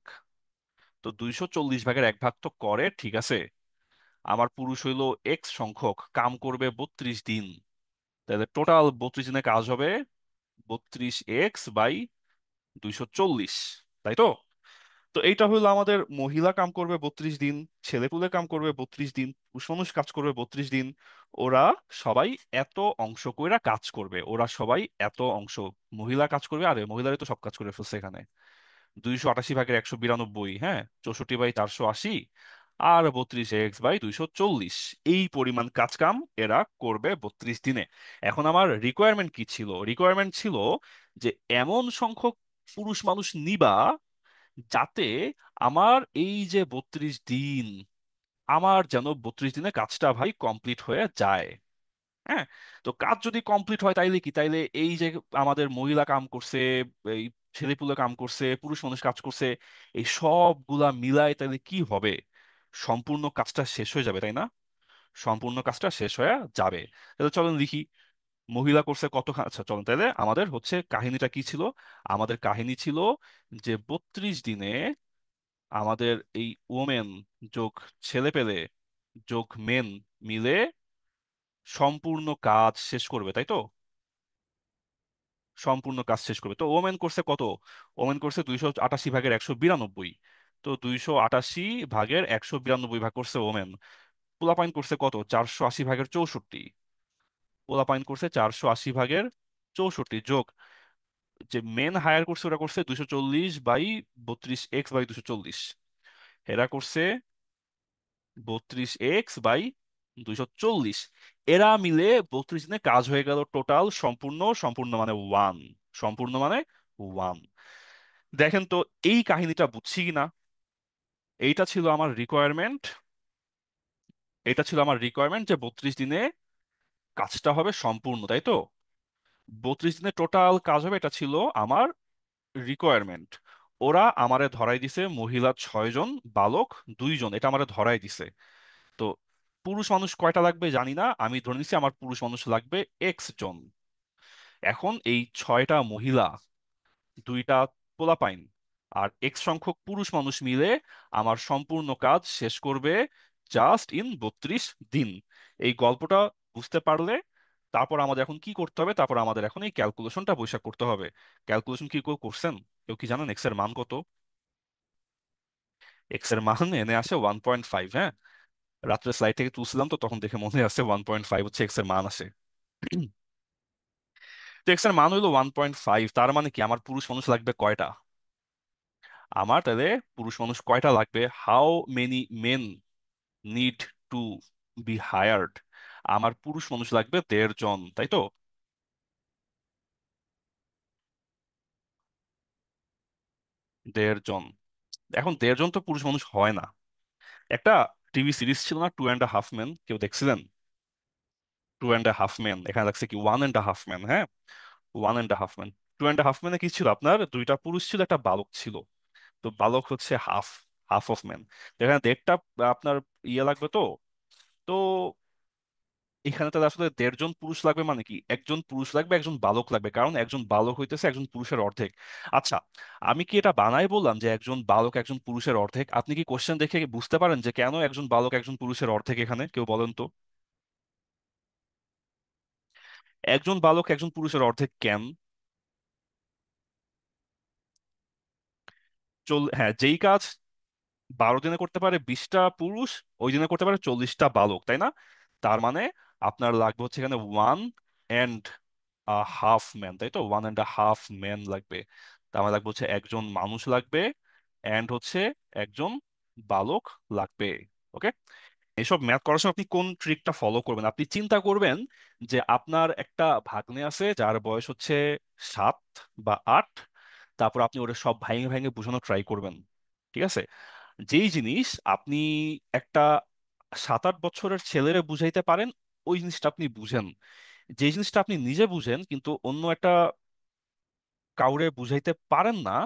[SPEAKER 1] তো 240 ভাগের 1 ভাগ তো করে, ঠিক আছে। আমার পুরুষ হইলো এক্স সংখ্যক, কাম করবে 32 দিন। তাহলে টোটাল 32 দিনে কাজ হবে 32x/240, তাই তো? তো এইটা হলো আমাদের মহিলা কাম করবে 32 দিন, ছেলেপুলে কাম করবে 32 দিন, পুরুষ মানুষ কাজ করবে 32 দিন। ওরা সবাই এত অংশ কইরা কাজ করবে, ওরা সবাই এত অংশ। মহিলা কাজ করবে, আরে মহিলারই তো সব কাজ করে ফেলছে এখানে। 288 ভাগের 192, হ্যাঁ, 64/480, আর 32x/240, এই পরিমাণ কাজ কাম এরা করবে 32 দিনে। এখন আমার রিকোয়ারমেন্ট কি ছিল? রিকোয়ারমেন্ট ছিল যে এমন সংখ্যক পুরুষ মানুষ নিবা যাতে আমার এই যে 32 দিন, আমার যেন 32 দিনে কাজটা ভাই কমপ্লিট হয়ে যায়। হ্যাঁ, তো কাজ যদি কমপ্লিট হয় তাইলে কি, তাইলে এই যে আমাদের মহিলা কাম করছে, এই ছেলেপুলে কাম করছে, পুরুষ মানুষ কাজ করছে, এই সবগুলা মিলায় তাইলে কি হবে? সম্পূর্ণ কাজটা শেষ হয়ে যাবে, তাই না? সম্পূর্ণ কাজটা শেষ হয়ে যাবে। তাহলে চলেন লিখি, মহিলা করছে কত আচ্ছা চলেন, তাহলে আমাদের হচ্ছে কাহিনীটা কি ছিল? আমাদের কাহিনী ছিল যে 32 দিনে আমাদের এই ওমেন যোগ ছেলেপেলে যোগ মেন মিলে সম্পূর্ণ কাজ শেষ করবে, তাই তো? সম্পূর্ণ কাজ শেষ করবে। তো ওমেন করছে কত? ওমেন করছে 288 ভাগের 192। তো 288 ভাগের 192 ভাগ করছে ওমেন। পোলাপাইন করছে কত? 480 ভাগের 64। পোলাপাইন করছে 480 ভাগের 64 যোগ যে মেন হায়ার করছে ওরা করছে 240/32x/240। এরা করছে 32x/240। এরা মিলে 32 দিনে কাজ হয়ে গেল টোটাল সম্পূর্ণ, সম্পূর্ণ মানে ওয়ান, সম্পূর্ণ মানে ওয়ান। দেখেন তো এই কাহিনীটা বুঝছি কিনা। এইটা ছিল আমার রিকোয়ারমেন্ট, এটা ছিল আমার রিকোয়ারমেন্ট যে 32 দিনে কাজটা হবে সম্পূর্ণ, তাই তো? 32 দিনে টোটাল কাজ হবে, এটা ছিল আমার রিকোয়ারমেন্ট। ওরা আমারে ধরাই দিছে মহিলা 6 জন, বালক 2 জন, এটা আমারে ধরাই দিছে। তো পুরুষ মানুষ কয়টা লাগবে জানি না, আমি ধরে নিচ্ছি আমার পুরুষ মানুষ লাগবে এক্স জন। এখন এই 6টা মহিলা, দুইটা পোলাপাইন, আর এক্স সংখ্যক পুরুষ মানুষ মিলে আমার সম্পূর্ণ কাজ শেষ করবে জাস্ট ইন 32 দিন। এই গল্পটা বুঝতে পারলে তারপর আমাদের এখন কি করতে হবে? তারপর আমাদের এখন এই ক্যালকুলেশনটা বৈশাখ করতে হবে। ক্যালকুলেশন কি কেউ করছেন? কেউ কি জানেন এক্স এর মান কত? এক্স এর মান এনে আসে 1.5, হ্যাঁ। রাত্রে স্লাইড থেকে তুলছিলাম তো তখন দেখে মনে আছে 1.5 হচ্ছে এক্স এর মান আসে। তো এক্স এর মান হইলো 1.5, তার মানে কি আমার পুরুষ মানুষ লাগবে কয়টা? আমার তাহলে পুরুষ মানুষ কয়টা লাগবে? How many men need to be hired? আমার পুরুষ মানুষ লাগবে 1.5 জন, তাই তো? 1.5 জন। এখন 1.5 জন তো পুরুষ মানুষ হয় না। একটা টিভি সিরিজ ছিল না, 2.5 Men, কেউ দেখছিলেন? 2.5 Men, এখানে লাগছে কি 1.5 Men, হ্যাঁ, 1.5 Men। 2.5 Men কি ছিল? আপনার দুইটা পুরুষ ছিল, একটা বালক ছিল। তো বালক হচ্ছে হাফ, হাফ অফ ম্যান। এখানে দেড়টা আপনার ইয়ে লাগবে তো। তো এখানে তাহলে আসলে 1.5 জন পুরুষ লাগবে, মানে কি একজন পুরুষ লাগবে, একজন বালক লাগবে, কারণ একজন বালক হইতেছে একজন পুরুষের অর্ধেক। আচ্ছা, আমি কি এটা বানাই বললাম যে একজন বালক একজন পুরুষের অর্ধেক? আপনি কি কোশ্চেন দেখে কি বুঝতে পারেন যে কেন একজন বালক একজন পুরুষের অর্ধেক? এখানে কেউ বলেন তো। একজন বালক একজন পুরুষের অর্ধেক কেন? হ্যাঁ, যেই কাজ 12 দিনে করতে পারে 20টা পুরুষ, ওই দিনে করতে পারে 40টা বালক, তাই না? তার মানে আপনার লাগবে হচ্ছে এখানে 1.5 ম্যান, তাই তো? 1.5 ম্যান লাগবে। তার মানে লাগবে হচ্ছে একজন মানুষ লাগবে, অ্যান্ড হচ্ছে একজন বালক লাগবে। ওকে। এইসব ম্যাথ করার সময় আপনি কোন ট্রিকটা ফলো করবেন? আপনি চিন্তা করবেন যে আপনার একটা ভাগ্নে আছে যার বয়স হচ্ছে 7 বা 8। তারপর আপনি ওটা সব ভেঙে ভেঙে বোঝানো ট্রাই করবেন। ঠিক আছে? যেই জিনিস আপনি একটা 7-8 বছরের ছেলেরে বুঝাইতে পারেন, ওই জিনিসটা আপনি বুঝেন। যে জিনিসটা আপনি নিজে বুঝেন কিন্তু অন্য একটা কাউরে বুঝাইতে পারেন না,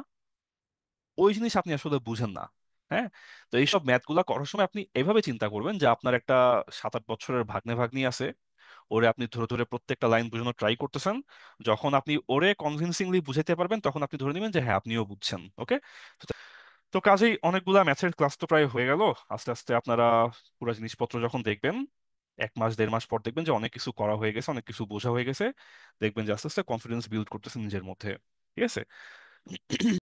[SPEAKER 1] ওই জিনিস আপনি আসলে বুঝেন না। হ্যাঁ। তো এইসব ম্যাথগুলা করার সময় আপনি এভাবে চিন্তা করবেন যে আপনার একটা 7-8 বছরের ভাগ্নে ভাগ্নি আছে, ওরে আপনি ধরে ধরে প্রত্যেকটা লাইন বোঝানোর ট্রাই করতেছেন। যখন আপনি ওরে কনভিনসিংলি বুঝাইতে পারবেন, তখন আপনি ধরে নেবেন যে হ্যাঁ আপনিও বুঝছেন। ওকে। তো কাজেই অনেকগুলা ম্যাথের ক্লাস তো প্রায় হয়ে গেল। আস্তে আস্তে আপনারা পুরো জিনিসপত্র যখন দেখবেন, 1 মাস 1.5 মাস পর দেখবেন যে অনেক কিছু করা হয়ে গেছে, অনেক কিছু বোঝা হয়ে গেছে। দেখবেন যে আস্তে আস্তে কনফিডেন্স বিল্ড করতেছেন নিজের মধ্যে। ঠিক আছে।